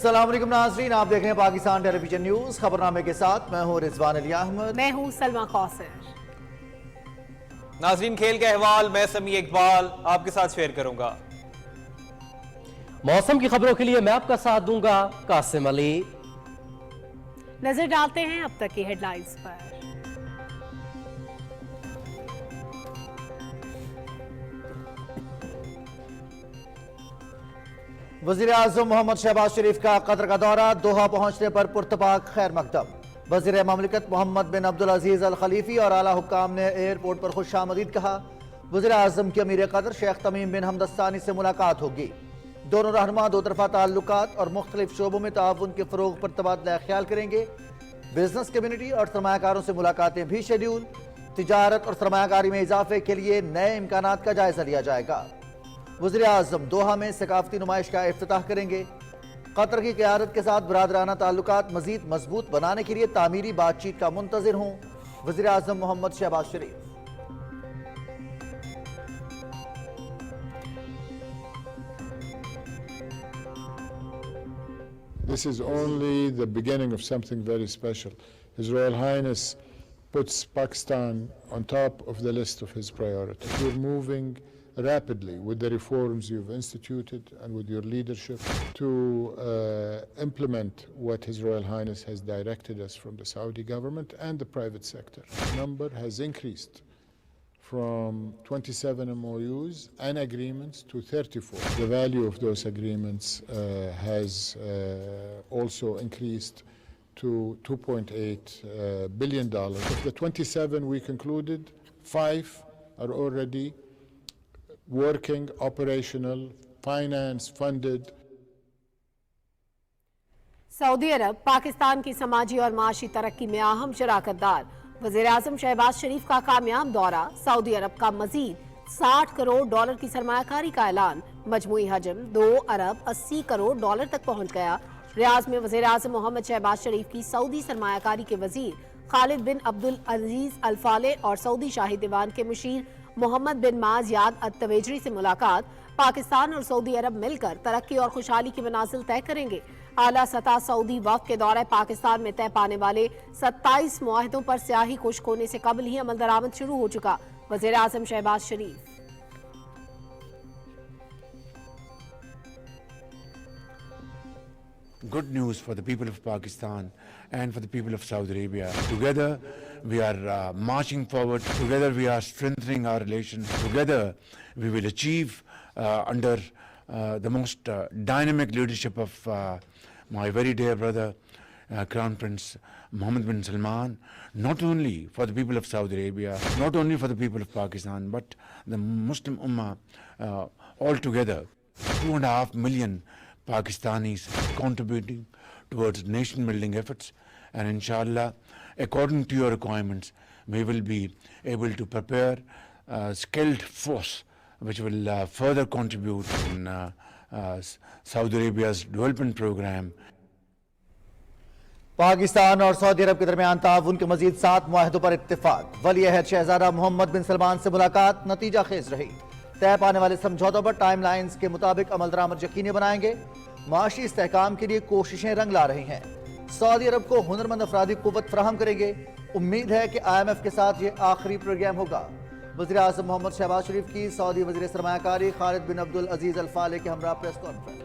अस्सलाम वालेकुम नाज़रीन, आप देख रहे हैं पाकिस्तान टेलीविजन न्यूज। खबरनामे के साथ मैं हूं रिजवान अली अहमद। मैं हूं सलमा कौसर। नाज़रीन, खेल के अहवाल मैं समी इकबाल आपके साथ शेयर करूंगा। मौसम की खबरों के लिए मैं आपका साथ दूंगा कासिम अली। नजर डालते हैं अब तक की हेडलाइंस पर। वज़ीर आज़म मोहम्मद शहबाज शरीफ का कतर का दौरा, दोहा पहुंचने पर पुरतपाक खैर मकदम। वज़ीर ममलिकत मोहम्मद बिन अब्दुल अजीज़ अल खलीफी और आला हुक्काम ने एयरपोर्ट पर खुशामदीद कहा। वज़ीर आज़म की अमीर कतर शेख तमीम बिन हमद अस्सानी से मुलाकात होगी। दोनों रहनुमा दो तरफा ताल्लुकात और मुख्तलिफ शोबों में ताउन के फ़रोग पर तबादला ख्याल करेंगे। बिजनेस कम्युनिटी और सरमायाकारों से मुलाकातें भी शेड्यूल। तिजारत और सरमायाकारी में इजाफे के लिए नए इम्कानात का जायजा लिया जाएगा। वज़ीर आज़म दोहा में सकाफती नुमाइश का इफ्तिताह करेंगे। कतर की क़यादत के साथ बरादराना ताल्लुकात मज़ीद मजबूत बनाने के लिए तामीरी बातचीत का मुंतज़िर हूँ। वज़ीर आज़म मोहम्मद शहबाज शरीफ। This is only the beginning of something very special. His Royal Highness puts Pakistan on top of the list of his priorities. We're moving rapidly with the reforms you've instituted and with your leadership to implement what His Royal Highness has directed us from the Saudi government and the private sector. The number has increased from 27 MOUs and agreements to 34. The value of those agreements has also increased to $2.8 billion. Of the 27 we concluded, 5 are already working, operational, finance, funded. Saudi Arab Pakistan की समाजी और माशी तरक्की में अहम शराकतदार। वज़ीर आज़म शहबाज शरीफ का कामयाब दौरा, सऊदी अरब का मजीद $60 करोड़ की सरमायाकारी का ऐलान। मजमूई हजम $2 अरब 80 करोड़ तक पहुंच गया। रियाज में वज़ीर आज़म मोहम्मद शहबाज शरीफ की सऊदी सरमायाकारी के वजीर खालिद बिन अब्दुल अजीज अल फाले और सऊदी शाही दीवान के मुशीर मोहम्मद बिन माज याद अत-तवेजरी से मुलाकात। पाकिस्तान और सऊदी अरब मिलकर तरक्की और खुशहाली की मनाजिल तय करेंगे। आला सतह सऊदी वफ़द के दौरे पाकिस्तान में तय पाने वाले 27 मुआहदों पर स्याही खुश्क होने से कबल ही अमल दरामद शुरू हो चुका। वज़ीर आज़म शहबाज शरीफ। Good news for the people of Pakistan and for the people of Saudi Arabia. Together we are marching forward. Together we are strengthening our relations. Together we will achieve under the most dynamic leadership of my very dear brother Crown Prince Mohammed bin Salman, not only for the people of Saudi Arabia, not only for the people of Pakistan, but the Muslim Ummah altogether. 2.5 million Pakistanis contributing towards nation building efforts, and inshallah according to your requirements we will be able to prepare a skilled force which will further contribute in Saudi Arabia's development program. Pakistan और Saudi Arab के दरमियान ताउन के मजीद 7 मुआहदों पर इत्तेफाक। वली अहद शहजादा मोहम्मद बिन सलमान से मुलाकात नतीजा खेज रही। तय पाने वाले समझौतों पर टाइम लाइन्स के मुताबिक अमल दरामद यकीनी बनाएंगे। माशी इस्तेहकाम के लिए कोशिशें रंग ला रही हैं। सऊदी अरब को हुनरमंद अफरादी कुव्वत फराहम करेंगे। उम्मीद है कि IMF के साथ ये आखिरी प्रोग्राम होगा। वज़ीर आज़म मोहम्मद शहबाज शरीफ की सऊदी वज़ीर सरमायाकारी खालिद बिन अब्दुल अजीज अल फाले के हमरा प्रेस कॉन्फ्रेंस।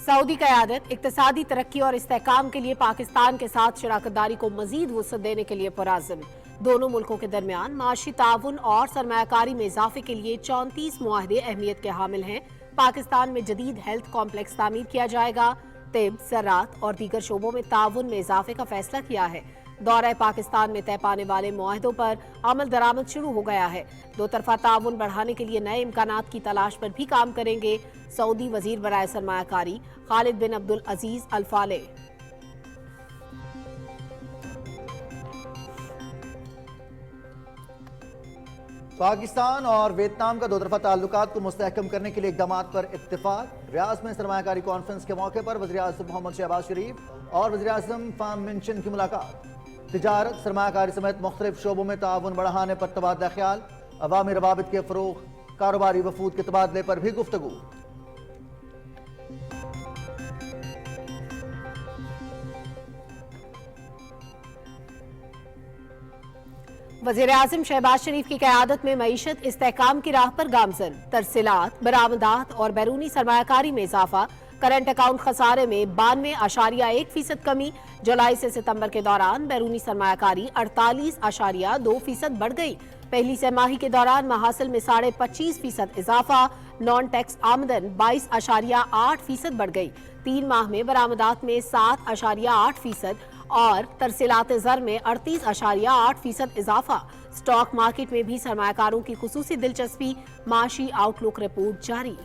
सऊदी क़यादत इक़्तिसादी तरक्की और इस्तेहकाम के लिए पाकिस्तान के साथ शराकतदारी को मजीद वुसअत देने के लिए पुरअज़्म। दोनों मुल्कों के दरमियान माशी ताउन और सरमायाकारी में इजाफे के लिए 34 मुआहदे अहमियत के हामिल हैं। पाकिस्तान में जदीद हेल्थ कॉम्प्लेक्स तामीर किया जाएगा। तिब, ज़राअत और दीगर शोबों में ताउन में इजाफे का फैसला किया है। दौरा पाकिस्तान में तय पाने वाले मुआहदों पर अमल दरामद शुरू हो गया है। दो तरफा ताउन बढ़ाने के लिए नए इम्कानात की तलाश पर भी काम करेंगे। सऊदी वजीर बराए सरमायाकारी खालिद बिन अब्दुल अजीज अल फाले। पाकिस्तान और वियतनाम का दो तरफा ताल्लुकात को मुस्तहकम करने के लिए इक़दामात पर इत्तेफाक। रियाज में सरमायाकारी कॉन्फ्रेंस के मौके पर वज़ीर आज़म मोहम्मद शहबाज शरीफ और वज़ीर आज़म फार्म मिंशन की मुलाकात। तिजारत, सरमायाकारी समेत मुख्तलिफ शोबों में ताउन बढ़ाने पर तबादला ख्याल। अवामी रवाबित के फरोग, कारोबारी वफूद के तबादले पर भी गुफ्तगू। वज़ीर आज़म शहबाज शरीफ की क़यादत में मईशत इस्तेहकाम की राह पर गामजन, तरसीलात, बरामदात और बैरूनी सरमायाकारी में इजाफा। करंट अकाउंट खसारे में 92.1% कमी। जुलाई से सितंबर के दौरान बैरूनी सरमायाकारी 48.2% बढ़ गई। पहली छमाही के दौरान महासिल में 25.5% इजाफा। नॉन टैक्स आमदन 22.8% बढ़ गई। 3 माह में बरामदात में 7.8% और तरसीलात ज़र में 38.8% इजाफा। स्टॉक मार्केट में भी सरमायाकारों की खुसूसी दिलचस्पी। माशी आउटलुक रिपोर्ट जारी।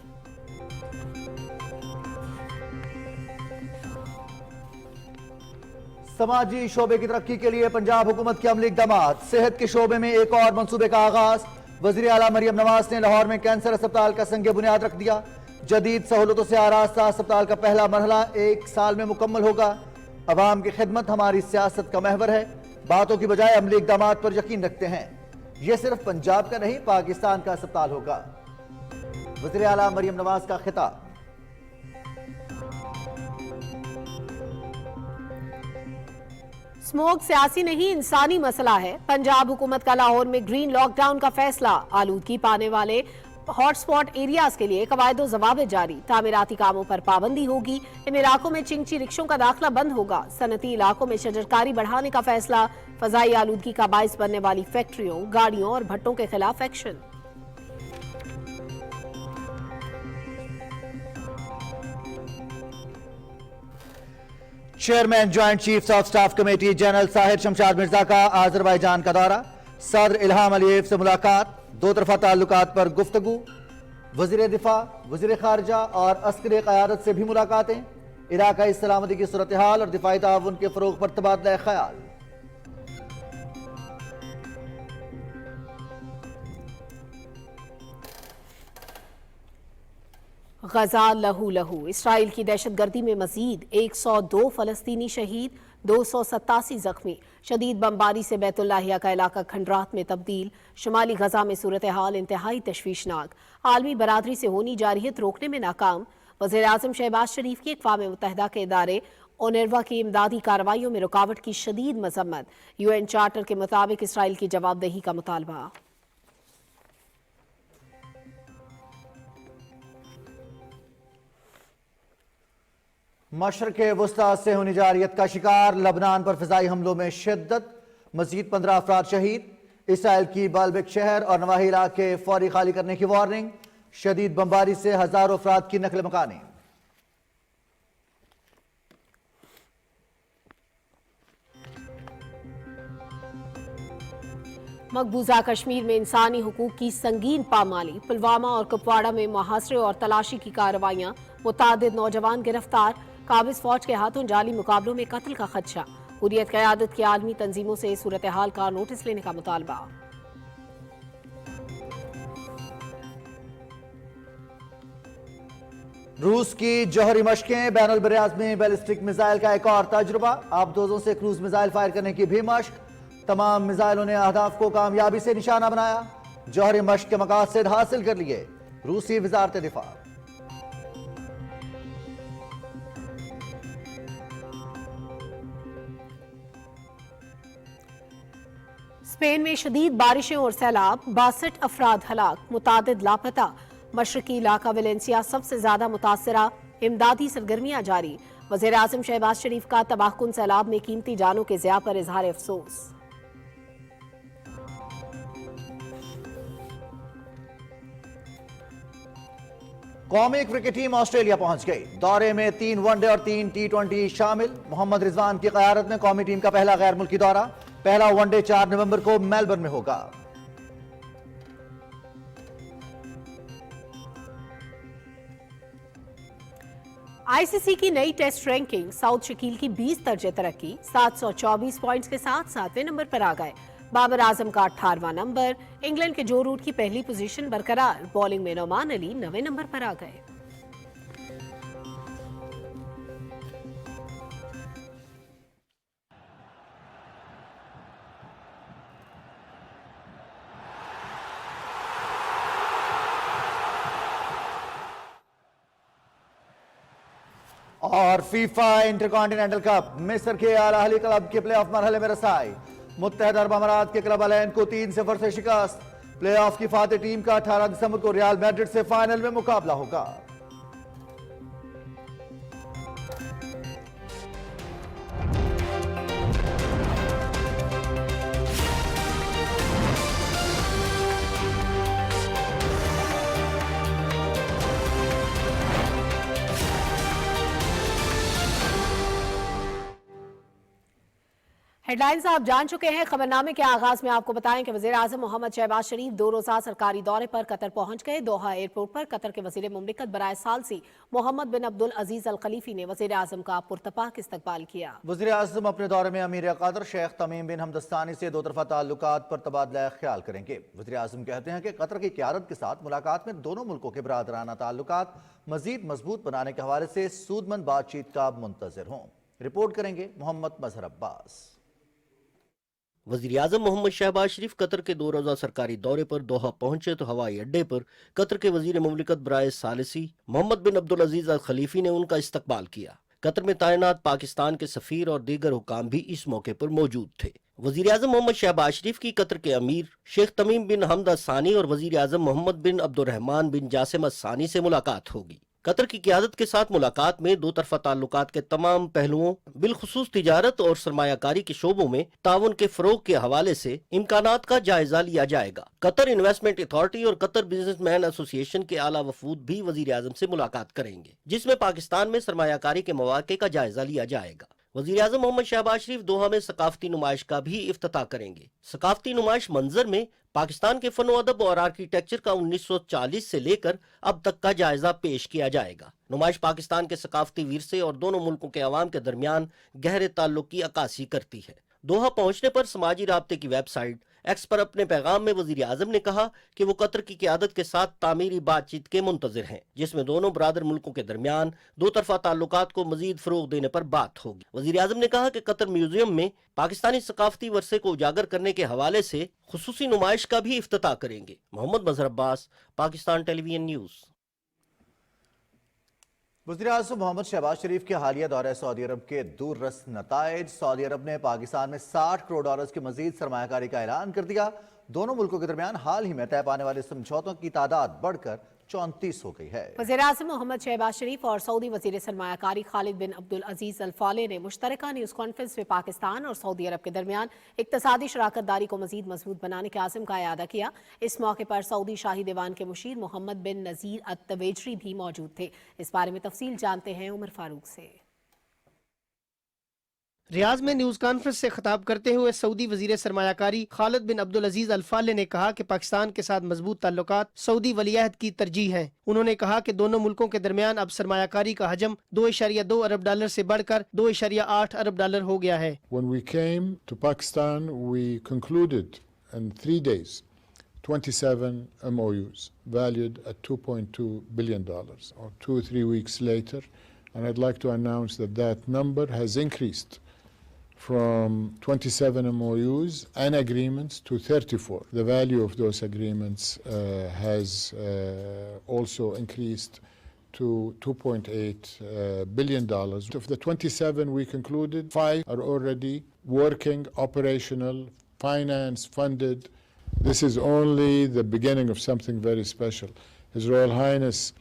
समाजी शोबे की तरक्की के लिए पंजाब हुकूमत के अमली इक़दामात। सेहत के शोबे में एक और मंसूबे का आगाज। वज़ीर आला मरियम नवाज ने लाहौर में कैंसर अस्पताल का संग बुनियाद रख दिया। जदीद सहूलतों से आरास्ता अस्पताल का पहला मरहला 1 साल में मुकम्मल होगा। अवाम की खिदमत हमारी सियासत का महवर है। बातों की बजाय अमली इक़दामात पर यकीन रखते हैं। यह सिर्फ पंजाब का नहीं, पाकिस्तान का अस्पताल होगा। वज़ीर आला मरियम नवाज का खिताब। स्मोक सियासी नहीं, इंसानी मसला है। पंजाब हुकूमत का लाहौर में ग्रीन लॉकडाउन का फैसला। आलूदगी पाने वाले हॉटस्पॉट एरियाज के लिए कवायदो जवाबित जारी। तामीराती कामों पर पाबंदी होगी। इन इलाकों में चिंची रिक्शों का दाखिला बंद होगा। सनती इलाकों में शजरकारी बढ़ाने का फैसला। फजाई आलूदगी का बाइस बनने वाली फैक्ट्रियों, गाड़ियों और भट्टों के खिलाफ action. Chairman joint chiefs of staff committee general Sahir Shamshad Mirza का आज़रबाईजान का दौरा। सदर इल्हाम अलीयेव से मुलाकात। दो तरफा ताल्लुकात पर गुफ्तगू। वज़ीर दिफा, वज़ीर खारजा और अस्करी क़यादत से भी मुलाकातें। इलाकाई सलामती की सूरत हाल और दिफाई ताउन के फ़रोग़ पर तबादला ख्याल। गजा लहू लहू। इसराइल की दहशतगर्दी में मजीद 102 फलस्तीनी शहीद, 287 जख्मी। शदीद बमबारी से बैतुल्लाहिया का इलाका खंडरात में तब्दील। शुमाली गजा में सूरत हाल इंतहाई तशवीशनाक। आलमी बरादरी से होनी जारहियत रोकने में नाकाम। वज़ीर आज़म शहबाज शरीफ की अक़वाम मुत्तहिदा के इदारे ओनेरवा की इमदादी कार्रवाइयों में रुकावट की शदीद मजम्मत। UN चार्टर के मुताबिक इसराइल की जवाबदेही का मुतालबा। मशरक़े वुस्ता से होनी जारियत का शिकार। लबनान पर फ़िज़ाई हमलों में शिद्दत। मज़ीद 15 अफराद शहीद। इसराइल की बाल्बिक शहर और नवाही इलाके फौरी खाली करने की वार्निंग। शदीद बमबारी से हज़ारों अफराद की नकल मकानी। मकबूजा कश्मीर में इंसानी हुकूक की संगीन पामाली। पुलवामा और कुपवाड़ा में मुहासरे और तलाशी की कार्रवाइयां। मुतादिद नौजवान गिरफ्तार। काबिज फौज के हाथों जाली मुकाबलों में कत्ल का खदशा। हुर्रियत क़यादत की आलमी तंजीमों से सूरत हाल का नोटिस लेने का मुतालबा। रूस की जौहरी मशकें। बैनुल बराज़मी बैलिस्टिक मिसाइल का एक और तजुर्बा। आबदोजों से क्रूज मिसाइल फायर करने की भी मशक। तमाम मिसाइलों ने अहदाफ को कामयाबी से निशाना बनाया। जौहरी मशक के मकासद हासिल कर लिए। रूसी वज़ारत दिफा। स्पेन में शदीद बारिशें और सैलाब। 62 अफराद हलाक, मुतादिद लापता। मशरकी इलाका वेलेंसिया सबसे ज्यादा मुतासरा। इमदादी सरगर्मियां जारी। वज़ीर आज़म शहबाज शरीफ का तबाहकुन सैलाब में कीमती जानों के ज़िया पर इजहार अफसोस। कौमी क्रिकेट टीम ऑस्ट्रेलिया पहुंच गई। दौरे में 3 वनडे और 3 T20 शामिल। मोहम्मद रिजवान की क़यादत में कौमी टीम का पहला गैर मुल्की दौरा। पहला वनडे 4 नवंबर को मेलबर्न में होगा। ICC की नई टेस्ट रैंकिंग। साउथ शकील की 20 दर्जे तरक्की। 724 पॉइंट्स के साथ 7वें नंबर पर आ गए। बाबर आजम का 18वां नंबर। इंग्लैंड के जो रूट की पहली पोजीशन बरकरार। बॉलिंग में नोमान अली 9वें नंबर पर आ गए। اور فیفا انٹرکانٹیننٹل کپ مصر کے اعلی اہلی کلب کے پلے آف مرحلے میں رسائی، متحدہ عرب امارات کے کلب العین کو 3-0 سے شکست۔ پلے آف کی فاتح ٹیم کا 18 دسمبر کو ریال میڈرڈ سے فائنل میں مقابلہ ہوگا۔ ہیڈ لائنز آپ جان چکے ہیں۔ خبرنامے کے آغاز میں آپ کو بتائیں کہ وزیر اعظم محمد شہباز شریف 2 روزہ سرکاری دورے پر قطر پہنچ گئے۔ دوحہ ایئرپورٹ پر قطر کے وزیر مملکت برائے ثالثی محمد بن عبدالعزیز الخلیفی نے وزیر اعظم کا پرتپاک استقبال کیا۔ وزیر اعظم اپنے دورے میں امیر قطر شیخ تمیم بن حمد الثانی سے 2 طرفہ تعلقات پر تبادلہ خیال کریں گے۔ وزیر اعظم کہتے ہیں کہ قطر کی قیادت کے ساتھ ملاقات میں دونوں ملکوں کے برادرانہ تعلقات مزید مضبوط بنانے کے حوالے سے سودمند بات چیت کا منتظر ہوں۔ رپورٹ کریں گے محمد مظہر عباس۔ وزیر اعظم محمد شہباز شریف قطر کے 2 روزہ سرکاری دورے پر دوحہ پہنچے تو ہوائی اڈے پر قطر کے وزیر مملکت برائے ثالثی محمد بن عبدالعزیز الخلیفی نے ان کا استقبال کیا۔ قطر میں تعینات پاکستان کے سفیر اور دیگر حکام بھی اس موقع پر موجود تھے۔ وزیر اعظم محمد شہباز شریف کی قطر کے امیر شیخ تمیم بن حمد الثانی اور وزیر اعظم محمد بن عبد الرحمن بن جاسم الثانی سے ملاقات ہوگی۔ قطر کی قیادت کے ساتھ ملاقات میں 2 طرفہ تعلقات کے تمام پہلوؤں بالخصوص تجارت اور سرمایہ کاری کے شعبوں میں تعاون کے فروغ کے حوالے سے امکانات کا جائزہ لیا جائے گا۔ قطر انویسٹمنٹ اتھارٹی اور قطر بزنس مین ایسوسی ایشن کے اعلیٰ وفود بھی وزیر اعظم سے ملاقات کریں گے، جس میں پاکستان میں سرمایہ کاری کے مواقع کا جائزہ لیا جائے گا۔ وزیر اعظم محمد شہباز شریف دوحہ میں ثقافتی نمائش کا بھی افتتاح کریں گے۔ ثقافتی نمائش منظر میں پاکستان کے فن و ادب اور آرکیٹیکچر کا 1940 سے لے کر اب تک کا جائزہ پیش کیا جائے گا۔ نمائش پاکستان کے ثقافتی ورثے اور دونوں ملکوں کے عوام کے درمیان گہرے تعلق کی عکاسی کرتی ہے۔ دوحہ پہنچنے پر سماجی رابطے کی ویب سائٹ ایکس پر اپنے پیغام میں وزیر اعظم نے کہا کہ وہ قطر کی قیادت کے ساتھ تعمیری بات چیت کے منتظر ہیں، جس میں دونوں برادر ملکوں کے درمیان 2 طرفہ تعلقات کو مزید فروغ دینے پر بات ہوگی۔ وزیر اعظم نے کہا کہ قطر میوزیم میں پاکستانی ثقافتی ورثے کو اجاگر کرنے کے حوالے سے خصوصی نمائش کا بھی افتتاح کریں گے۔ محمد مظہر عباس، پاکستان ٹیلی ویژن نیوز۔ وزیر اعظم محمد شہباز شریف کے حالیہ دورہ سعودی عرب کے دور رس نتائج۔ سعودی عرب نے پاکستان میں $60 کروڑ کی مزید سرمایہ کاری کا اعلان کر دیا۔ دونوں ملکوں کے درمیان حال ہی میں طے پانے والے سمجھوتوں کی تعداد بڑھ کر 34 ہو گئی ہے۔ وزیر اعظم محمد شہباز شریف اور سعودی وزیر سرمایہ کاری خالد بن عبدالعزیز الفالح نے مشترکہ نیوز کانفرنس میں پاکستان اور سعودی عرب کے درمیان اقتصادی شراکت داری کو مزید مضبوط بنانے کے عزم کا اعادہ کیا۔ اس موقع پر سعودی شاہی دیوان کے مشیر محمد بن نذیر التویجری بھی موجود تھے۔ اس بارے میں تفصیل جانتے ہیں عمر فاروق سے۔ ریاض میں نیوز کانفرنس سے خطاب کرتے ہوئے سعودی وزیر سرمایہ کاری خالد بن عبدالعزیز الفالح نے کہا کہ پاکستان کے ساتھ مضبوط تعلقات سعودی ولی عہد کی ترجیح ہیں۔ انہوں نے کہا کہ دونوں ملکوں کے درمیان اب سرمایہ کاری کا حجم $2.2 ارب سے بڑھ کر $2.8 ارب ہو گیا ہے۔ When we came to Pakistan, we concluded in 3 days 27 MOUs valued at $2.2 billion, or 2-3 weeks later, and I'd like to announce that that number has increased from 27 MOUs and agreements to 34. The value of those agreements has also increased to $2.8 billion. Of the 27 we concluded, 5 are already working, operational, finance funded. This is only the beginning of something very special. His Royal Highness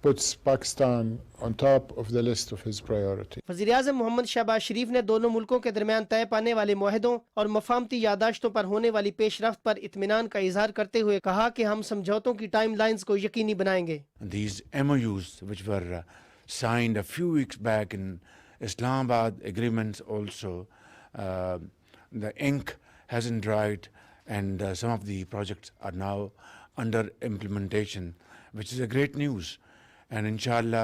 puts Pakistan on top of the list of his priority. وزیر اعظم محمد شہباز شریف نے دونوں ملکوں کے درمیان طے پانے والے معاہدوں اور مفاہمتی یادداشتوں پر ہونے والی پیش رفت پر اطمینان کا اظہار کرتے ہوئے کہا کہ ہم سمجھوتوں کی ٹائم لائنز کو یقینی بنائیں گے۔ These MOUs which were signed a few weeks back in Islamabad agreements also, the ink hasn't dried and some of the projects are now under implementation, which is a great news. And inshallah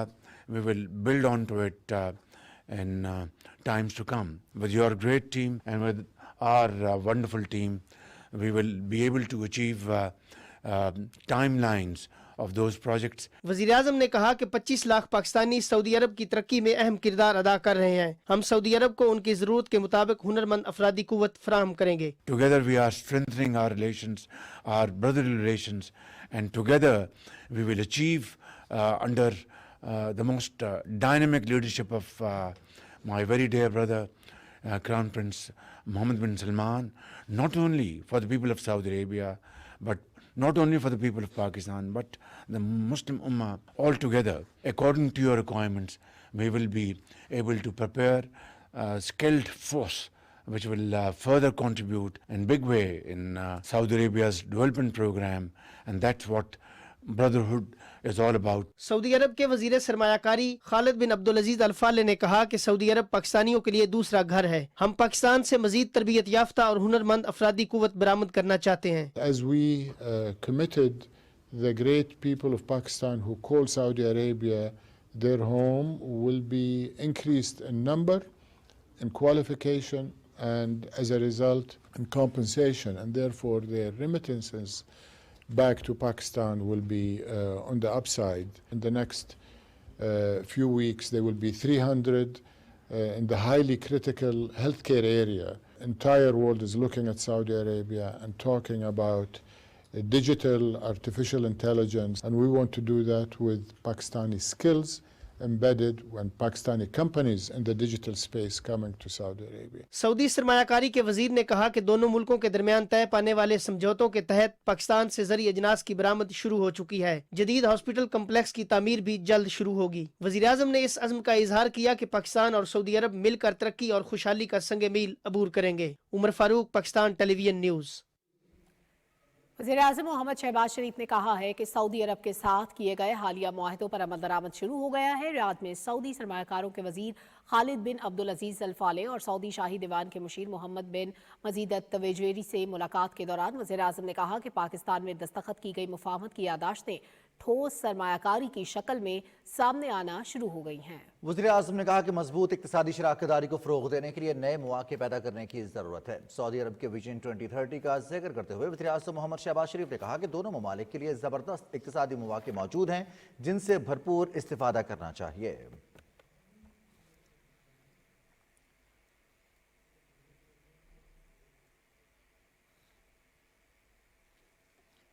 we will build on to it in times to come. With your great team and with our wonderful team, we will be able to achieve timelines of those projects. وزیر اعظم نے کہا کہ 25 لاکھ پاکستانی سعودی عرب کی ترقی میں اہم کردار ادا کر رہے ہیں۔ ہم سعودی عرب کو ان کی ضرورت کے مطابق ہنرمند افرادی قوت فراہم کریں گے۔ Together we are strengthening our relations, our brotherly relations, and together we will achieve under the most dynamic leadership of my very dear brother, Crown Prince Mohammed bin Salman, not only for the people of Saudi Arabia, but not only for the people of Pakistan, but the Muslim Ummah altogether. According to your requirements, we will be able to prepare a skilled force which will further contribute in big way in Saudi Arabia's development program, and that's what brotherhood is all about. Saudi Arab के वजीर सरमायाकारी खालिद बिन अब्दुल अजीज अल फाले ने कहा कि Saudi अरब पाकिस्तानियों के लिए दूसरा घर है। हम पाकिस्तान से मजीद तरबियत याफ्ता और हुनरमंद अफरादी कुव्वत बरामद करना चाहते हैं। As we committed, the great people of Pakistan who call Saudi Arabia their home will be increased in number, in qualification, and as a result in compensation, and therefore their remittances back to Pakistan will be on the upside. In the next few weeks there will be 300 in the highly critical healthcare area. Entire world is looking at Saudi Arabia and talking about digital artificial intelligence, and we want to do that with Pakistani skills embedded when Pakistani companies in the digital space coming to Saudi Arabia. Saudi सरमायाकारी के वजीर ने कहा कि दोनों मुल्कों के दरमियान तय पाने वाले समझौतों के तहत पाकिस्तान से ज़रूरी अजनास की बरामद शुरू हो चुकी है। जदीद हॉस्पिटल कम्प्लेक्स की तामीर भी जल्द शुरू होगी। वजीर आज़म ने इस अज़्म का इजहार किया कि पाकिस्तान और सऊदी अरब मिलकर तरक्की और खुशहाली का संग मील अबूर करेंगे। Umar Farooq, Pakistan television news. वज़ीर-ए-आज़म मोहम्मद शहबाज शरीफ ने कहा है कि सऊदी अरब के साथ किए गए हालिया मुआहदों पर अमल दरामद शुरू हो गया है। रियाद में सऊदी सरमायाकारों के वजीर खालिद बिन अब्दुल अजीज अल फाले और सऊदी शाही दीवान के मुशीर मोहम्मद बिन मजीद तवेजवेरी से मुलाकात के दौरान वज़ीर-ए-आज़म ने कहा कि पाकिस्तान में दस्तखत की गई मुफाहमत की यादाश्तें ठोस सरमायाकारी की शक्ल में सामने आना शुरू हो गई हैं। वज़ीर-ए-आज़म ने कहा कि मजबूत इक़्तिसादी शराकतदारी को फ़रोग़ देने के लिए नए मौक़े पैदा करने की ज़रूरत है। सऊदी अरब के विजन 2030 का जिक्र करते हुए वज़ीर-ए-आज़म मोहम्मद शहबाज शरीफ ने कहा कि दोनों ममालिक के लिए ज़बरदस्त इक़्तिसादी मौक़े मौजूद हैं जिनसे भरपूर इस्तिफ़ादा करना चाहिए।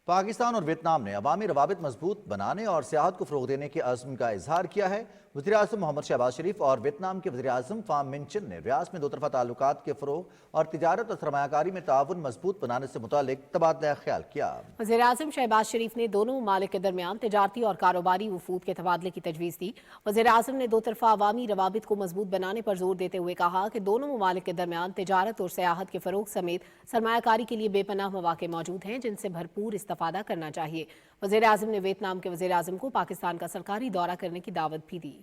पाकिस्तान और वियतनाम ने अवामी रवाबित मजबूत बनाने और सियाहत को फ़रोग़ देने के अज़्म का इजहार किया है। वज़ीर-ए-आज़म मोहम्मद शहबाज शरीफ और वियतनाम के वज़ीर-ए-आज़म फ़ाम मिनचिन ने रियाद में दो तरफ़ा ताल्लुकात के फ़रोग़ और तिजारत और सरमायाकारी में ताउन मजबूत बनाने से मुतालिक तबादला ख्याल किया। वज़ीर-ए-आज़म शहबाज शरीफ ने दोनों ममालिक के दरमियान तिजारती और कारोबारी वफूद के तबादले की तजवीज़ दी। वज़ीर-ए-आज़म ने दो तरफ़ा अवामी रवाबित को मजबूत बनाने पर जोर देते हुए कहा कि दोनों ममालिक के दरमियान तिजारत और सियाहत के फ़रोग़ समेत सरमायाकारी के लिए बेपनाह मौक़े मौजूद हैं जिनसे भरपूर इस्तिफ़ादा करना चाहिए। वज़ीर-ए-आज़म ने वियतनाम के वज़ीर-ए-आज़म को पाकिस्तान का सरकारी दौरा करने की दावत भी दी।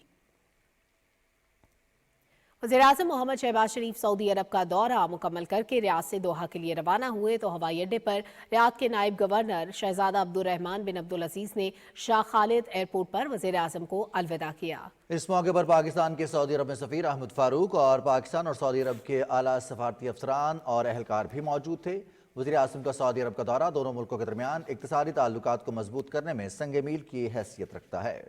वज़ीर-ए-आज़म मोहम्मद शहबाज शरीफ सऊदी अरब का दौरा मुकम्मल करके रियाद से दोहा के लिए रवाना हुए तो हवाई अड्डे पर रियाद के नायब गवर्नर शहजादा अब्दुर्रहमान बिन अब्दुल अजीज ने शाह खालिद एयरपोर्ट पर वज़ीर-ए-आज़म को अलविदा किया। इस मौके पर पाकिस्तान के सऊदी अरब में सफ़ीर अहमद फारूक और पाकिस्तान और सऊदी अरब के आला सफारती अफसरान और अहलकार भी मौजूद थे। वज़ीर-ए-आज़म का सऊदी अरब का दौरा दोनों मुल्कों के दरमियान इक़्तिसादी ताल्लुकात को मजबूत करने में संग मील की हैसियत रखता है।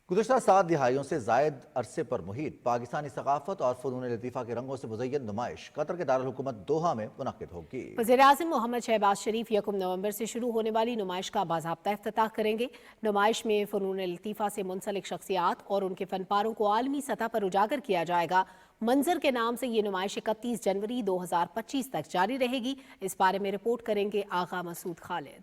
गुज़श्ता 7 दिहाइयों से ज़ायद अरसे पर मुहित पाकिस्तानी सकाफत और फ़नून लतीफ़ा के रंगों से मुज़य्यन नुमाइश कतर के दारुल हुकूमत दोहा में मुनक़िद होगी। वज़ीर-ए-आज़म मोहम्मद शहबाज शरीफ 1 नवंबर से शुरू होने वाली नुमाइश का बाज़ाब्ता इफ्तिताह करेंगे। नुमाइश में फ़नून लतीफ़ा से मुंसलिक शख्सियात और उनके फनपारों को आलमी सतह पर उजागर किया जाएगा। मंजर के नाम से ये नुमाइश 31 जनवरी 2025 तक जारी रहेगी। इस बारे में रिपोर्ट करेंगे आगा मसूद खालिद।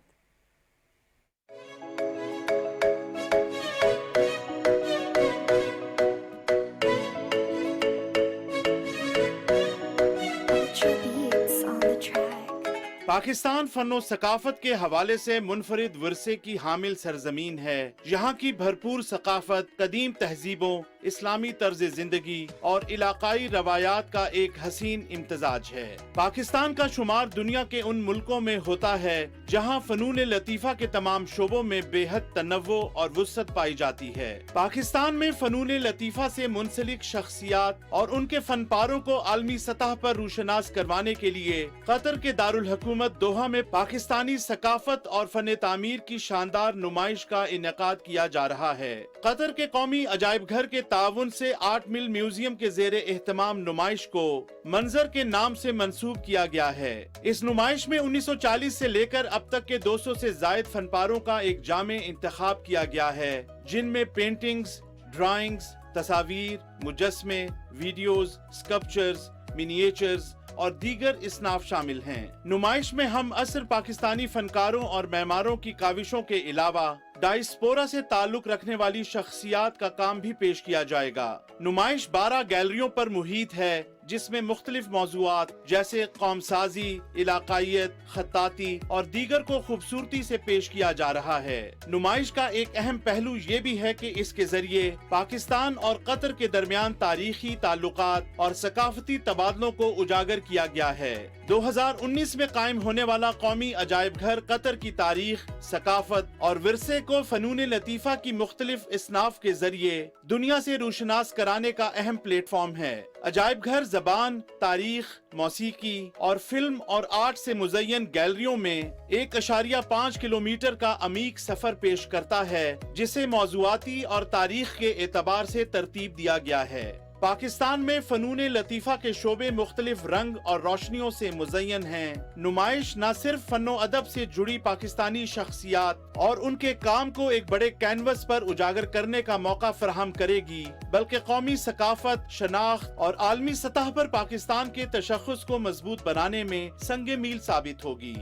पाकिस्तान फनो सकाफत के हवाले से मुनफरिद विरसे की हामिल सरजमीन है। यहाँ की भरपूर सकाफत, कदीम तहजीबों, इस्लामी तर्ज जिंदगी और इलाकाई रवायात का एक हसीन इम्तजाज है। पाकिस्तान का शुमार दुनिया के उन मुल्कों में होता है जहाँ फनून लतीफ़ा के तमाम शोबों में बेहद तनव्वो और वुसअत पाई जाती है। पाकिस्तान में फनून लतीफ़ा से मुंसलिक शख्सियात और उनके फनपारों को आलमी सतह पर रूशनास करवाने के लिए कतर के दारुल हुकूमत हुकूमत दोहा में पाकिस्तानी सकाफत और फन तामीर की शानदार नुमाइश का इनेकाद किया जा रहा है। कतर के कौमी अजायब घर के ताउन से 8 मिल म्यूजियम के ज़ेरे एहतमाम नुमाइश को मंजर के नाम से मंसूब किया गया है। इस नुमाइश में 1940 से लेकर अब तक के 200 से जायद फनपारों का एक जामे इंतखाब किया गया है, जिनमें पेंटिंग्स, ड्राइंग्स, तस्वीर, मुजस्मे, वीडियोस, स्कल्पचर्स, मिनिएचर्स और दीगर इसनाफ शामिल हैं। नुमाइश में हम असर पाकिस्तानी फनकारों और मेमारों की काविशों के अलावा डायस्पोरा से ताल्लुक रखने वाली शख्सियात का काम भी पेश किया जाएगा। नुमाइश 12 गैलरियों पर मुहित है, जिसमें मुख्तलिफ मौज़ूआत जैसे कौमसाजी, इलाकायत, खत्ताती और दीगर को खूबसूरती से पेश किया जा रहा है। नुमाइश का एक अहम पहलू ये भी है कि इसके जरिए पाकिस्तान और कतर के दरमियान तारीखी ताल्लुकात और सकाफती तबादलों को उजागर किया गया है। 2019 में कायम होने वाला कौमी अजायब घर कतर की तारीख, सकाफत और विरसे को फनून लतीफ़ा की मुख्तलिफ इसनाफ के जरिए दुनिया से रोशनास कराने का अहम प्लेटफॉर्म है। अजायब घर ज़बान, तारीख, मौसीकी और फिल्म और आर्ट से मुज़य्यन गैलरियों में 1.5 किलोमीटर का अमीक सफर पेश करता है, जिसे मौज़ूआती और तारीख के एतबार से तरतीब दिया गया है। पाकिस्तान में फनून लतीफ़ा के शोबे मुख्तलिफ रंग और रोशनियों से मुज़य्यन हैं। नुमाइश न सिर्फ फनो अदब से जुड़ी पाकिस्तानी शख्सियात और उनके काम को एक बड़े कैनवस पर उजागर करने का मौका फराहम करेगी, बल्कि कौमी सकाफत, शनाख्त और आलमी सतह पर पाकिस्तान के तशख़्ख़ुस को मजबूत बनाने में संगे मील साबित होगी।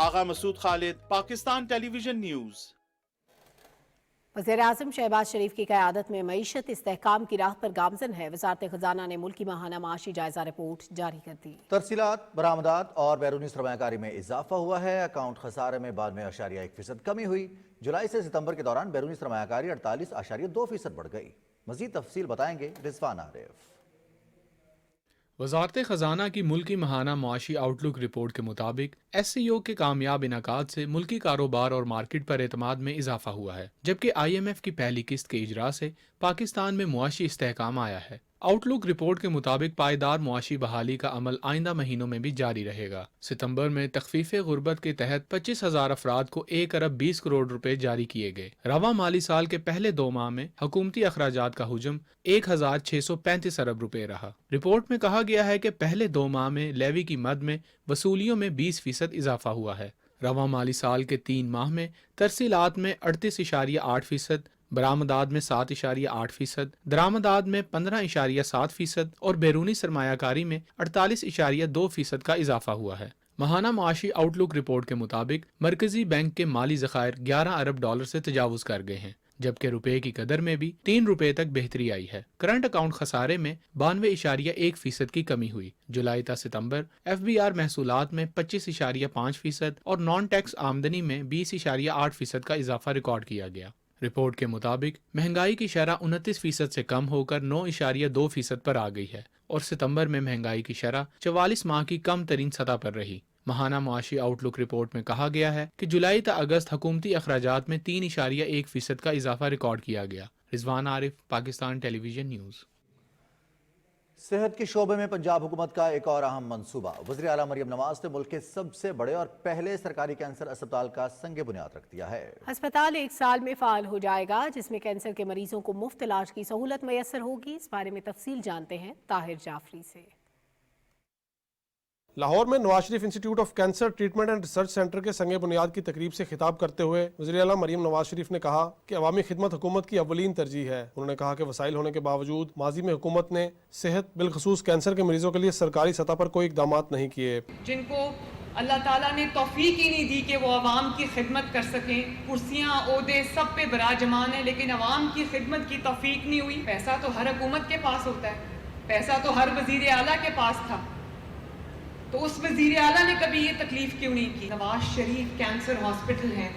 आगा मसूद खालिद, पाकिस्तान टेलीविजन न्यूज़। वज़ीर-ए-आज़म शहबाज शरीफ की क़यादत में मईशत इस्तेहकाम की राह पर गामज़न है। वज़ारत ख़ज़ाना ने मुल्की माहाना माशी जायज़ा रिपोर्ट जारी कर दी। तरसीलात, बरामदात और बैरूनी सरमायाकारी में इजाफा हुआ है। अकाउंट खसारे में 92.1% कमी हुई। जुलाई से सितंबर के दौरान बैरूनी सरमायाकारी 48.2% बढ़ गई। मज़ीद तफसील बताएंगे रिजवान आरिफ। वज़ारत ख़ज़ाना की मुल्की माहाना मुआशी आउटलुक रिपोर्ट के मुताबिक SCO के कामयाब इनाकाद से मुल्की कारोबार और मार्केट पर एतमाद में इजाफा हुआ है, जबकि IMF की पहली किस्त के इजरा से पाकिस्तान में मुआशी इस्तेहकाम आया है। आउटलुक रिपोर्ट के मुताबिक पायदार मुआशी बहाली का अमल आइंदा महीनों में भी जारी रहेगा। सितंबर में तखफीफ गुर्बत के तहत 25,000 अफराद को 1 अरब 20 करोड़ रुपए जारी किए गए। रवा माली साल के पहले 2 माह में हुकूमती अखराजात का हुजम 1,635 अरब रुपए रहा। रिपोर्ट में कहा गया है कि पहले 2 माह में लेवी की मद में वसूलियों में 20% इजाफा हुआ है। रवा माली साल के 3 माह में तरसीलात में 38.8%, बरामदाद में 7.8%, दरामदाद में 15.7% और बैरूनी सरमायाकारी में 48.2% का इजाफा हुआ है। माहाना मुआशी आउटलुक रिपोर्ट के मुताबिक मरकजी बैंक के माली ज़खायर 11 अरब डॉलर से तजावुज़ कर गए हैं, जबकि रुपए की कदर में भी 3 रुपए तक बेहतरी आई है। करंट अकाउंट खसारे में 92.1% की कमी हुई। जुलाई ता सितंबर FBR महसूलात में 25.5% और नॉन टैक्स आमदनी में 20.8% का इजाफा रिकॉर्ड किया गया। रिपोर्ट के मुताबिक महंगाई की शरह 29% से कम होकर 9.2% पर आ गई है और सितंबर में महंगाई की शरह 44 माह की कम तरीन सतह पर रही। माहाना मुआशी आउटलुक रिपोर्ट में कहा गया है कि जुलाई ता अगस्त हुकूमती अखराजात में 3.1% का इजाफा रिकॉर्ड किया गया। Rizwan Arif, Pakistan television news. सेहत के शोबे में पंजाब हुकूमत का एक और अहम मंसूबा। वज़ीर आला मरियम नवाज ने मुल्क के सबसे बड़े और पहले सरकारी कैंसर अस्पताल का संगे बुनियाद रख दिया है। अस्पताल 1 साल में फ़ाल हो जाएगा, जिसमें कैंसर के मरीजों को मुफ्त इलाज की सहूलत मैसर होगी। इस बारे में तफसील जानते हैं ताहिर जाफरी से। लाहौर में Nawaz Sharif institute of cancer treatment and research centre के संगे बुनियाद की तकरीब से खिताब करते हुए वज़ीर आला मरियम नवाज शरीफ ने कहा कि अवामी खिदमत हुकूमत की अव्वलीन तरजीह है। उन्होंने कहा कि वसाइल होने के बावजूद माजी में हुकूमत ने सेहत बिलखसूस कैंसर के मरीजों के लिए सरकारी सतह पर कोई इकदाम नहीं किए। जिनको अल्लाह ताला ने तौफीक ही नहीं दी कि वो अवाम की खिदमत कर सकें। कुर्सियाँ, ओहदे सब पे बराजमान है, लेकिन अवाम की खिदमत की तौफीक नहीं हुई। पैसा तो हर हुकूमत के पास होता है, पैसा तो हर वज़ीर आला के पास था, तो उस वज़ीर आला ने कभी ये तकलीफ क्यों नहीं की। नवाज शरीफ कैंसर हॉस्पिटल है,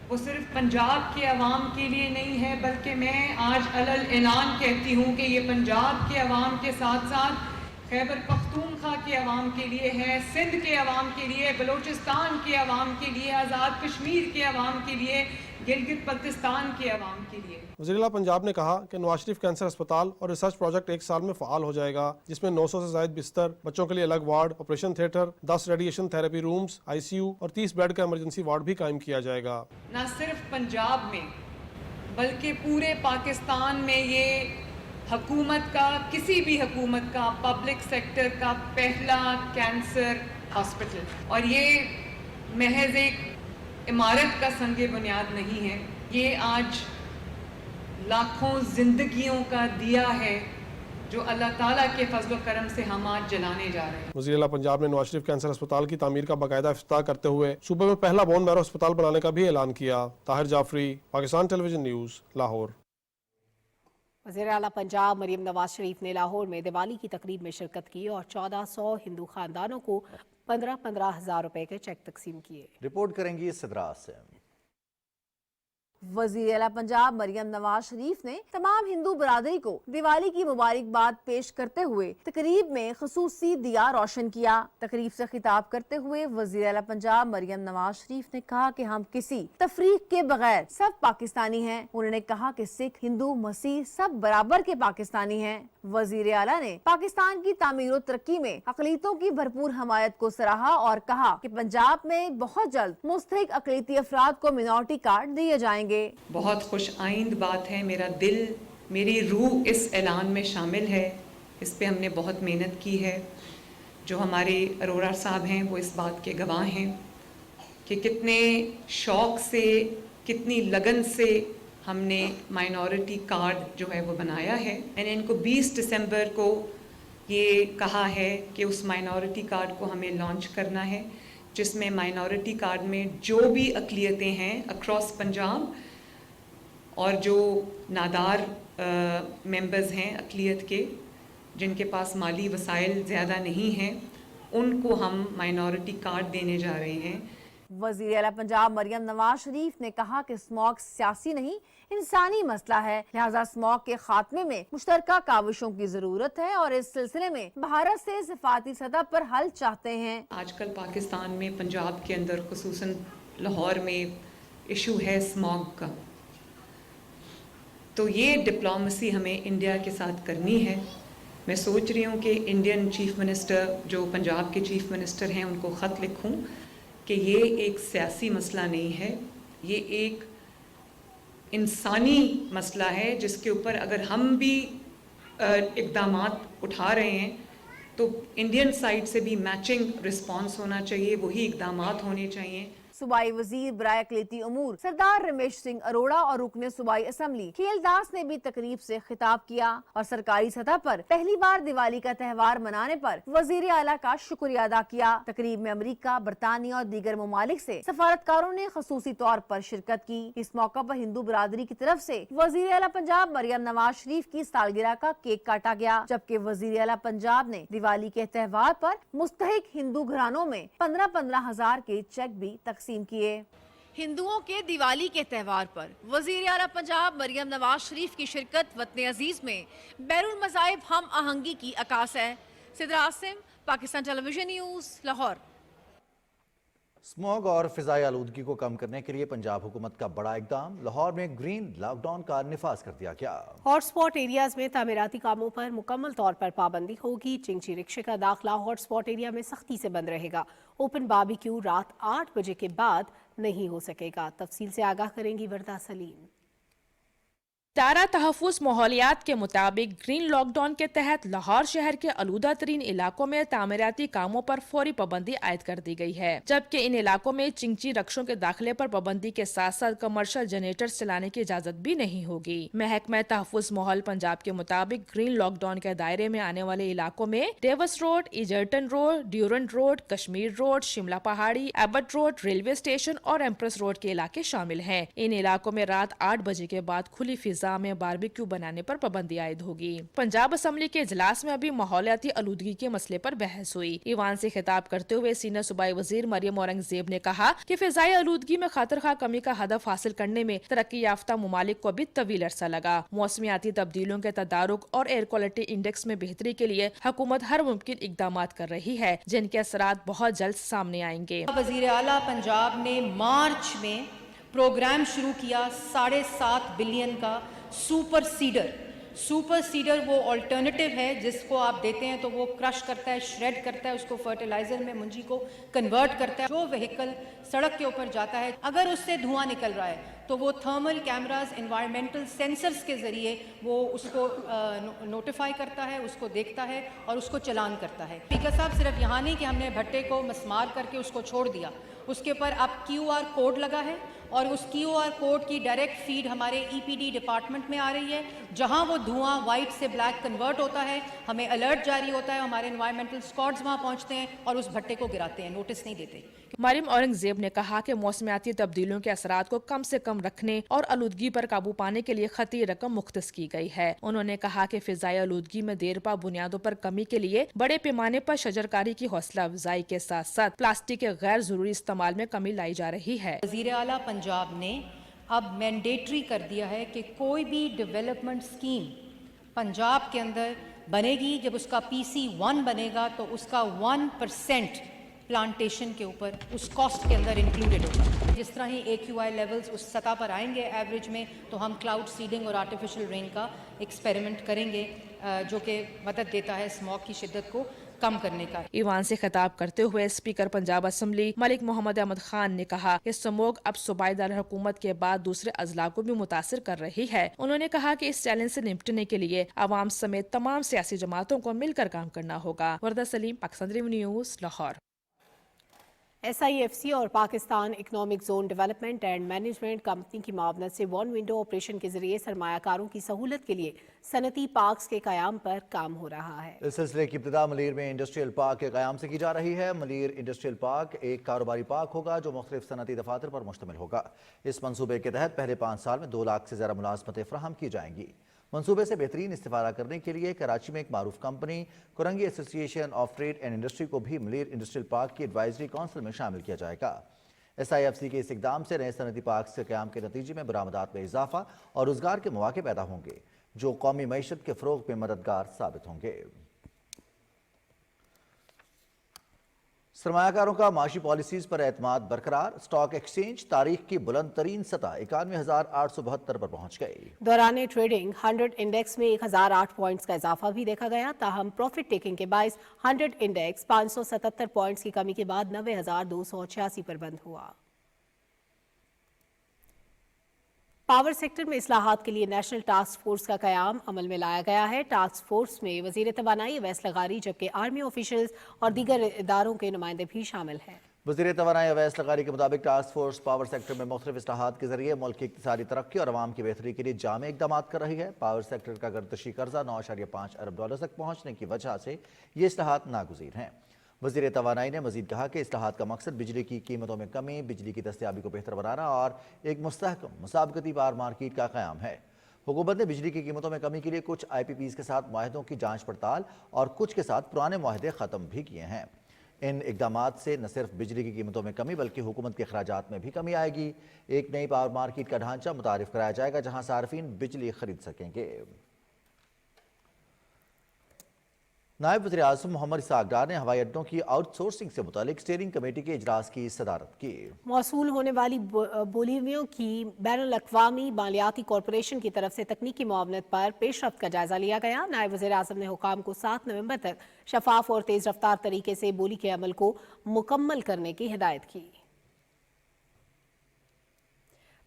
वो सिर्फ पंजाब के अवाम के लिए नहीं है, बल्कि मैं आज अलल ऐलान कहती हूँ कि ये पंजाब के अवाम के साथ साथ खैबर पख्तूनख्वा के अवाम के लिए है, सिंध के अवाम के लिए, बलोचिस्तान के अवाम के लिए, आज़ाद कश्मीर के अवाम के लिए, गिलगित बल्तिस्तान के अवाम के लिए। वज़ीर-ए-आला पंजाब ने कहा कि नवाज शरीफ कैंसर अस्पताल और रिसर्च प्रोजेक्ट 1 साल में फ़ाल हो जाएगा, जिसमें 900 से ज़ायद बिस्तर, बच्चों के लिए अलग ward, operation theatre, 10 radiation therapy rooms, ICU और 30 बेड का इमरजेंसी वार्ड भी कायम किया जाएगा। न सिर्फ पंजाब में बल्कि पूरे पाकिस्तान में ये हुकूमत का, किसी भी हुकूमत का, पब्लिक सेक्टर का पहला कैंसर हॉस्पिटल, और ये महज एक इमारत का संगे बुनियाद नहीं है, ये आज लाखों जिंदगियों का दिया है जो अल्लाह ताला के फजल करम से हम आज जलाने जा रहे हैं। वज़ीर-ए-आला पंजाब ने नवाज शरीफ कैंसर अस्पताल की तामीर का बाकायदा इफ्तिताह करते हुए सूबे में पहला बोन मैरो अस्पताल बनाने का भी ऐलान किया। Tahir Jafri, Pakistan television news, Lahore. वज़ीर-ए-आला पंजाब मरियम नवाज शरीफ ने लाहौर में दिवाली की तकरीब में शिरकत की और 1400 हिंदू खानदानों को 15-15 हज़ार रुपए के चेक तकसीम किए। रिपोर्ट करेंगी सिद्रा से। वज़ीर-ए-आला पंजाब मरियम नवाज शरीफ ने तमाम हिंदू बरादरी को दिवाली की मुबारकबाद पेश करते हुए तकरीब में खुसूसी दिया रोशन किया। तकरीब से खिताब करते हुए वज़ीर-ए-आला पंजाब मरियम नवाज शरीफ ने कहा कि हम किसी तफरीक के बगैर सब पाकिस्तानी हैं। उन्होंने कहा कि सिख, हिंदू, मसीह सब बराबर के पाकिस्तानी हैं। वज़ीर-ए-आला ने पाकिस्तान की तामीर और तरक्की में अक़लीतों की भरपूर हमायत को सराहा और कहा कि पंजाब में बहुत जल्द मुस्तहिक अक़लीती अफराद को मिनॉरिटी कार्ड दिए जाएंगे। बहुत खुश आइंद बात है, मेरा दिल, मेरी रूह इस ऐलान में शामिल है। इस पे हमने बहुत मेहनत की है। जो हमारे अरोड़ा साहब हैं वो इस बात के गवाह हैं कि कितने शौक़ से, कितनी लगन से हमने माइनॉरिटी कार्ड जो है वो बनाया है। मैंने इनको 20 दिसंबर को ये कहा है कि उस माइनॉरिटी कार्ड को हमें लॉन्च करना है, जिसमें माइनॉरिटी कार्ड में जो भी अक़लियतें हैं अक्रॉस पंजाब और जो नादार मेंबर्स हैं अक़लियत के, जिनके पास माली वसाइल ज़्यादा नहीं हैं, उनको हम माइनॉरिटी कार्ड देने जा रहे हैं। वज़ीर-ए-आला पंजाब मरियम नवाज शरीफ ने कहा कि स्मॉग सियासी नहीं इंसानी मसला है, लिहाजा स्मॉग के खात्मे में मुश्तरका काविशों की जरूरत है और इस सिलसिले में भारत से सिफाती सतह पर हल चाहते हैं। आजकल पाकिस्तान में पंजाब के अंदर खुसूसन लाहौर में इशू है स्मॉग का, तो ये डिप्लोमेसी हमें इंडिया के साथ करनी है। मैं सोच रही हूँ कि इंडियन चीफ मिनिस्टर जो पंजाब के चीफ मिनिस्टर हैं उनको ख़त लिखूँ कि ये एक सियासी मसला नहीं है, ये एक इंसानी मसला है जिसके ऊपर अगर हम भी इक़दामात उठा रहे हैं तो इंडियन साइड से भी मैचिंग रिस्पांस होना चाहिए, वही इक़दामात होने चाहिए। सूबाई वजीर बराए अक़लीती उमूर सरदार रमेश सिंह अरोड़ा और रुकने सूबाई असम्बली खेलदास ने भी तकरीब से खिताब किया और सरकारी सतह पर पहली बार दिवाली का त्यौहार मनाने पर वजीर आला का शुक्रिया अदा किया। तकरीब में अमरीका, बरतानिया और दीगर ममालिक से सफारतकारों ने खसूसी तौर पर शिरकत की। इस मौका पर हिंदू बरादरी की तरफ से वजीर आला पंजाब मरियम नवाज शरीफ की सालगिरह का केक काटा गया, जबकि वजीर आला पंजाब ने दिवाली के त्यौहार पर मुस्तहिक हिंदू घरानों में 15-15 हज़ार के चेक भी तकसीम किए। हिंदुओं के दिवाली के त्यौहार पर वजीर आला पंजाब मरियम नवाज शरीफ की शिरकत वतन अजीज में बैरून मज़ाहिब हम आहंगी की अकास है। Sidra Asim, Pakistan television news, Lahore. Smog और फिजाई आलूदगी को कम करने के लिए पंजाब हुकूमत का बड़ा इकदाम, लाहौर में ग्रीन लॉकडाउन का निफाज कर दिया गया। हॉटस्पॉट एरियाज में तामीराती कामों पर मुकम्मल तौर पर पाबंदी होगी। चिंची रिक्शे का दाखिला हॉटस्पॉट एरिया में सख्ती से बंद रहेगा। ओपन बारबेक्यू रात 8 बजे के बाद नहीं हो सकेगा। तफसील से आगाह करेंगी वर्दा सलीम। दायरा तहफ़्फ़ुज़ माहौलियात के मुताबिक ग्रीन लॉकडाउन के तहत लाहौर शहर के आलूदा तरीन इलाकों में तामीराती कामों पर फौरी पाबंदी आयद कर दी गई है, जबकि इन इलाकों में चिंची रक्षों के दाखिले पर पाबंदी के साथ साथ कमर्शियल जनरेटर चलाने की इजाज़त भी नहीं होगी। महकमा तहफ़्फ़ुज़ माहौल पंजाब के मुताबिक ग्रीन लॉकडाउन के दायरे में आने वाले इलाकों में Davis road, Egerton road, Durand road, Kashmir road, Shimla Pahari, Abbott road, railway station और एम्प्रेस रोड के इलाके शामिल हैं। इन इलाकों में रात 8 बजे के बाद खुली फिजा में बारबेक्यू बनाने पर पाबंदी आयद होगी। पंजाब असम्बली के इजलास में अभी माहौलियाती आलूदगी के मसले पर बहस हुई। ईवान से खिताब करते हुए सीनियर सूबाई वजीर मरियम औरंगजेब ने कहा कि फिजाई आलूदगी में खातिर कमी का हदफ हासिल करने में तरक्की याफ्ता मुमालिक को भी तवील अरसा लगा। मौसमियाती तब्दीलियों के तदारुक और एयर क्वालिटी इंडेक्स में बेहतरी के लिए हुकूमत हर मुमकिन इकदाम कर रही है, जिनके असरात बहुत जल्द सामने आएंगे। वजीर आला पंजाब ने मार्च में प्रोग्राम शुरू किया 7.5 बिलियन का सुपर सीडर वो ऑल्टरनेटिव है जिसको आप देते हैं तो वो क्रश करता है, श्रेड करता है, उसको फर्टिलाइजर में मुंजी को कन्वर्ट करता है। जो व्हीकल सड़क के ऊपर जाता है अगर उससे धुआं निकल रहा है तो वो थर्मल कैमरास, एनवायरमेंटल सेंसर्स के ज़रिए वो उसको नोटिफाई करता है, उसको देखता है और उसको चलान करता है। स्पीकर साहब, सिर्फ यहाँ नहीं कि हमने भट्टे को मस्मार करके उसको छोड़ दिया, उसके ऊपर अब QR कोड लगा है और उस QR कोड की डायरेक्ट फीड हमारे EPD डिपार्टमेंट में आ रही है। जहां वो धुआं वाइट से ब्लैक कन्वर्ट होता है, हमें अलर्ट जारी होता है, हमारे एनवायरमेंटल स्क्वाड्स वहां पहुंचते हैं और उस भट्टे को गिराते हैं, नोटिस नहीं देते। मरियम औरंगजेब ने कहा कि मौसमियाती तब्दीलियों के असरात को कम से कम रखने और आलूदगी पर काबू पाने के लिए खती रकम मुख्तस की गई है। उन्होंने कहा कि फिजाई आलूदगी में देरपा बुनियादों पर कमी के लिए बड़े पैमाने पर शजरकारी की हौसला अफजाई के साथ साथ प्लास्टिक के गैर जरूरी इस्तेमाल में कमी लाई जा रही है। वज़ीर आला पंजाब ने अब मैंडेटरी कर दिया है कि कोई भी डेवलपमेंट स्कीम पंजाब के अंदर बनेगी, जब उसका PC1 बनेगा तो उसका 1% प्लांटेशन के ऊपर उस कॉस्ट के अंदर इंक्लूडेड होगा। जिस तरह ही AQI लेवल्स उस सतह पर आएंगे एवरेज में, तो हम क्लाउड सीडिंग और आर्टिफिशियल रेन का एक्सपेरिमेंट करेंगे जो कि मदद देता है स्मॉग की शिद्दत को कम करने का। ईवान से खिताब करते हुए स्पीकर पंजाब असम्बली मलिक मोहम्मद अहमद खान ने कहा कि स्मॉग अब सूबाई दार हुकूमत के बाद दूसरे अजला को भी मुतासिर कर रही है। उन्होंने कहा कि इस चैलेंज से निपटने के लिए आवाम समेत तमाम सियासी जमातों को मिलकर काम करना होगा। Warda Saleem, Pakistan dream news, Lahore. SIFC और Pakistan economic zone development and management company की मावनत से वन विंडो ऑपरेशन के जरिए सरमायाकारों की सहूलत के लिए सनती पार्क्स के कयाम पर काम हो रहा है। इस सिलसिले की इब्तिदा मलीर में इंडस्ट्रियल पार्क के कयाम से की जा रही है। मलीर इंडस्ट्रियल पार्क एक कारोबारी पार्क होगा जो मुख्तलिफ सनती दफातर पर मुश्तमिल होगा। इस मंसूबे के तहत पहले 5 साल में 2 लाख से ज़्यादा मुलाजमतें फराहम की जाएंगी। मंसूबे से बेहतरीन इस्तिफादा करने के लिए कराची में एक मारूफ company Korangi association of trade and industry को भी मलीर इंडस्ट्रियल पार्क की एडवाइजरी काउंसिल में शामिल किया जाएगा। SIFC के इस इक़दाम से नए सनती पार्क के क़याम के नतीजे में बरामदात में इजाफा और रोजगार के मौके पैदा होंगे जो कौमी मईशत के फ़रोग़ में मददगार साबित होंगे। सरमायाकारों का माशी पॉलिसीज पर एतमाद बरकरार। स्टॉक एक्सचेंज तारीख की बुलंद तरीन सतह 91,872 पर पहुंच गई। दौरान ट्रेडिंग 100 इंडेक्स में 1008 पॉइंट्स का इजाफा भी देखा गया। ताहम प्रॉफिट टेकिंग के बायस 100 इंडेक्स 577 पॉइंट्स की कमी के बाद 90,286 पर बंद हुआ। पावर सेक्टर में इस्लाहात के लिए नेशनल टास्क फोर्स का कयाम अमल में लाया गया है। टास्क फोर्स में वजीर तवानाई अवैस लगारी जबकि आर्मी ऑफिशियल्स और दीगर इदारों के नुमाइंदे भी शामिल हैं। वजीर तवानाई अवैस लगारी के मुताबिक टास्क फोर्स पावर सेक्टर में मुख्तलिफ इस्लाहात के जरिए मुल्क की इक्तिसादी तरक्की और अवाम की बेहतरी के लिए जामे इकदाम कर रही है। पावर सेक्टर का गर्दशी कर्जा 9.5 अरब डॉलर तक पहुँचने की वजह से ये इस्लाहात नागुज़ीर हैं। वज़ीर तवानाई ने मज़ीद कहा कि इस्लाहात का मकसद बिजली की कीमतों में कमी, बिजली की दस्तयाबी को बेहतर बनाना और एक मुस्तहकम मुसाबकती पावर मार्केट का क़याम है। हुकूमत ने बिजली की कीमतों में कमी के लिए कुछ IPPs के साथ मुआहदों की जांच पड़ताल और कुछ के साथ पुराने मुआहदे ख़त्म भी किए हैं। इन इक़दामात से न सिर्फ बिजली की कीमतों में कमी बल्कि हुकूमत के अखराजात में भी कमी आएगी। एक नई पावर मार्केट का ढांचा मुतारिफ कराया जाएगा जहाँ सार्फिन बिजली खरीद सकेंगे। नायब वज़ीर आज़म मोहम्मद इसहाक़ डार ने हवाई अड्डों की आउटसोर्सिंग से मुतालिक स्टीयरिंग कमेटी के इजलास की सदारत की। मौसूल होने वाली बोलियों की बैनुल अक़वामी मालियाती कॉरपोरेशन की तरफ से तकनीकी मुआवनत पर पेशरफ्त का जायजा लिया गया। नायब वज़ीर आज़म ने हुकाम को 7 नवंबर तक शफाफ और तेज रफ्तार तरीके से बोली के अमल को मुकम्मल करने की हिदायत की।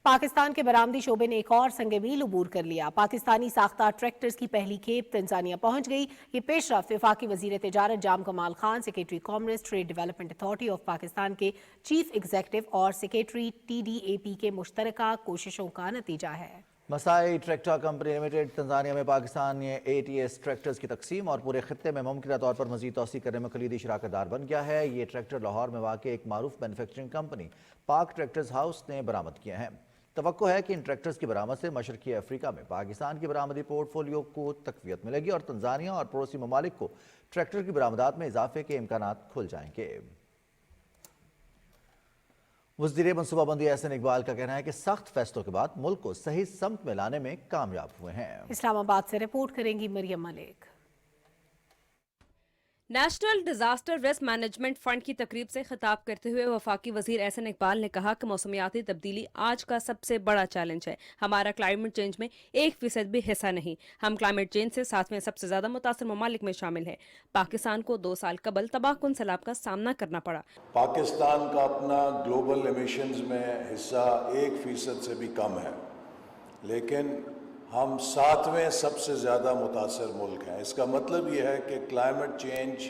पाकिस्तान के बरामदी शोबे ने एक और संग-ए-मील अबूर कर लिया। पाकिस्तानी साख्ता ट्रैक्टर्स की पहली खेप तंजानिया पहुंच गई। ये पेशरफ्त वफाकी वजीर तिजारत Jam Kamal Khan, secretary commerce trade development authority of Pakistan के चीफ एग्जीक्यूटिव और सेक्रेटरी TDAP के मुश्तरका कोशिशों का नतीजा है। Massey tractor company limited Tanzania में पाकिस्तान ने ATS ट्रैक्टर्स की तकसीम और पूरे खत्ते में मुमकिन तौर पर मजीद तौसी करने में कलीदी शराकतदार बन गया है। ये ट्रैक्टर लाहौर में वाक़ एक मारूफ मैन्युफैक्चरिंग कंपनी पाक ट्रैक्टर्स हाउस ने बरामद किए हैं। तवक्को है कि इन ट्रैक्टर्स की बरामद से मशरकी अफ्रीका में पाकिस्तान की बरामदी पोर्टफोलियो को तकवीत मिलेगी और तंजानिया और पड़ोसी ममालिक को ट्रैक्टर की बरामदात में इजाफे के इम्कानात खुल जाएंगे। वज़ीर मनसूबाबंदी एहसन इकबाल का कहना है कि सख्त फैसलों के बाद मुल्क को सही समत में लाने में कामयाब हुए हैं। इस्लामाबाद से रिपोर्ट करेंगी Mariam Malik. National disaster risk management fund کی تقریب سے خطاب کرتے ہوئے وفاقی وزیر احسن اقبال نے کہا کہ موسمیاتی تبدیلی آج کا سب سے بڑا چیلنج ہے. ہمارا کلائمیٹ چینج میں 1% بھی حصہ نہیں. ہم کلائمیٹ چینج سے 7ویں سب سے زیادہ متاثر ممالک میں شامل ہے. پاکستان کو 2 سال قبل تباہ کن سیلاب کا سامنا کرنا پڑا. پاکستان کا اپنا گلوبل ایمیشنز میں حصہ 1% سے بھی کم ہے، لیکن ہم 7ویں سب سے زیادہ متاثر ملک ہیں. اس کا مطلب یہ ہے کہ کلائمیٹ چینج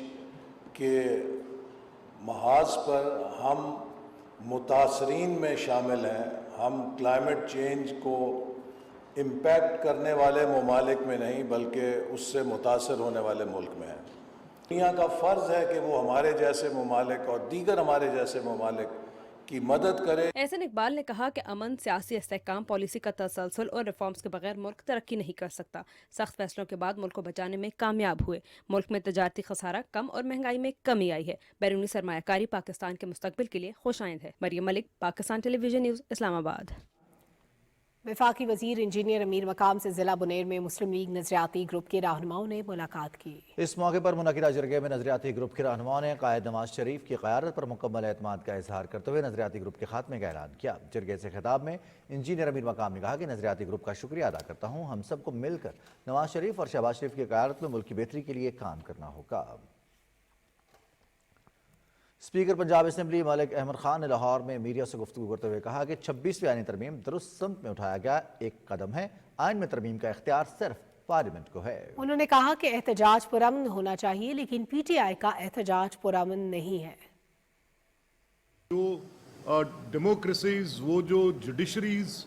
کے محاذ پر ہم متاثرین میں شامل ہیں. ہم کلائمیٹ چینج کو امپیکٹ کرنے والے ممالک میں نہیں بلکہ اس سے متاثر ہونے والے ملک میں ہیں. دنیا کا فرض ہے کہ وہ ہمارے جیسے ممالک اور دیگر ہمارے جیسے ممالک کی مدد کرے. احسن اقبال نے کہا کہ امن، سیاسی استحکام، پالیسی کا تسلسل اور ریفارمز کے بغیر ملک ترقی نہیں کر سکتا. سخت فیصلوں کے بعد ملک کو بچانے میں کامیاب ہوئے. ملک میں تجارتی خسارہ کم اور مہنگائی میں کمی آئی ہے. بیرونی سرمایہ کاری پاکستان کے مستقبل کے لیے خوش آئند ہے. مریم ملک، پاکستان ٹیلی ویژن نیوز، اسلام آباد. وفاقی وزیر انجینئر امیر مقام سے ضلع بنیر میں مسلم لیگ نظریاتی گروپ کے رہنماؤں نے ملاقات کی. اس موقع پر منعقدہ جرگے میں نظریاتی گروپ کے رہنماؤں نے قائد نواز شریف کی قیادت پر مکمل اعتماد کا اظہار کرتے ہوئے نظریاتی گروپ کے خاتمے کا اعلان کیا. جرگے سے خطاب میں انجینئر امیر مقام نے کہا کہ نظریاتی گروپ کا شکریہ ادا کرتا ہوں. ہم سب کو مل کر نواز شریف اور شہباز شریف کی قیادت میں ملک کی بہتری کے لیے کام کرنا ہوگا. اسپیکر پنجاب اسمبلی ملک احمد خان نے لاہور میں میڈیا سے گفتگو کرتے ہوئے کہا کہ 26ویں آئینی ترمیم درست سمت میں اٹھایا گیا ایک قدم ہے. آئین میں ترمیم کا اختیار صرف پارلیمنٹ کو ہے. انہوں نے کہا کہ احتجاج پرامن ہونا چاہیے لیکن پی ٹی آئی کا احتجاج پرامن نہیں ہے. جو ڈیموکریسیز، وہ جو جوڈیشریز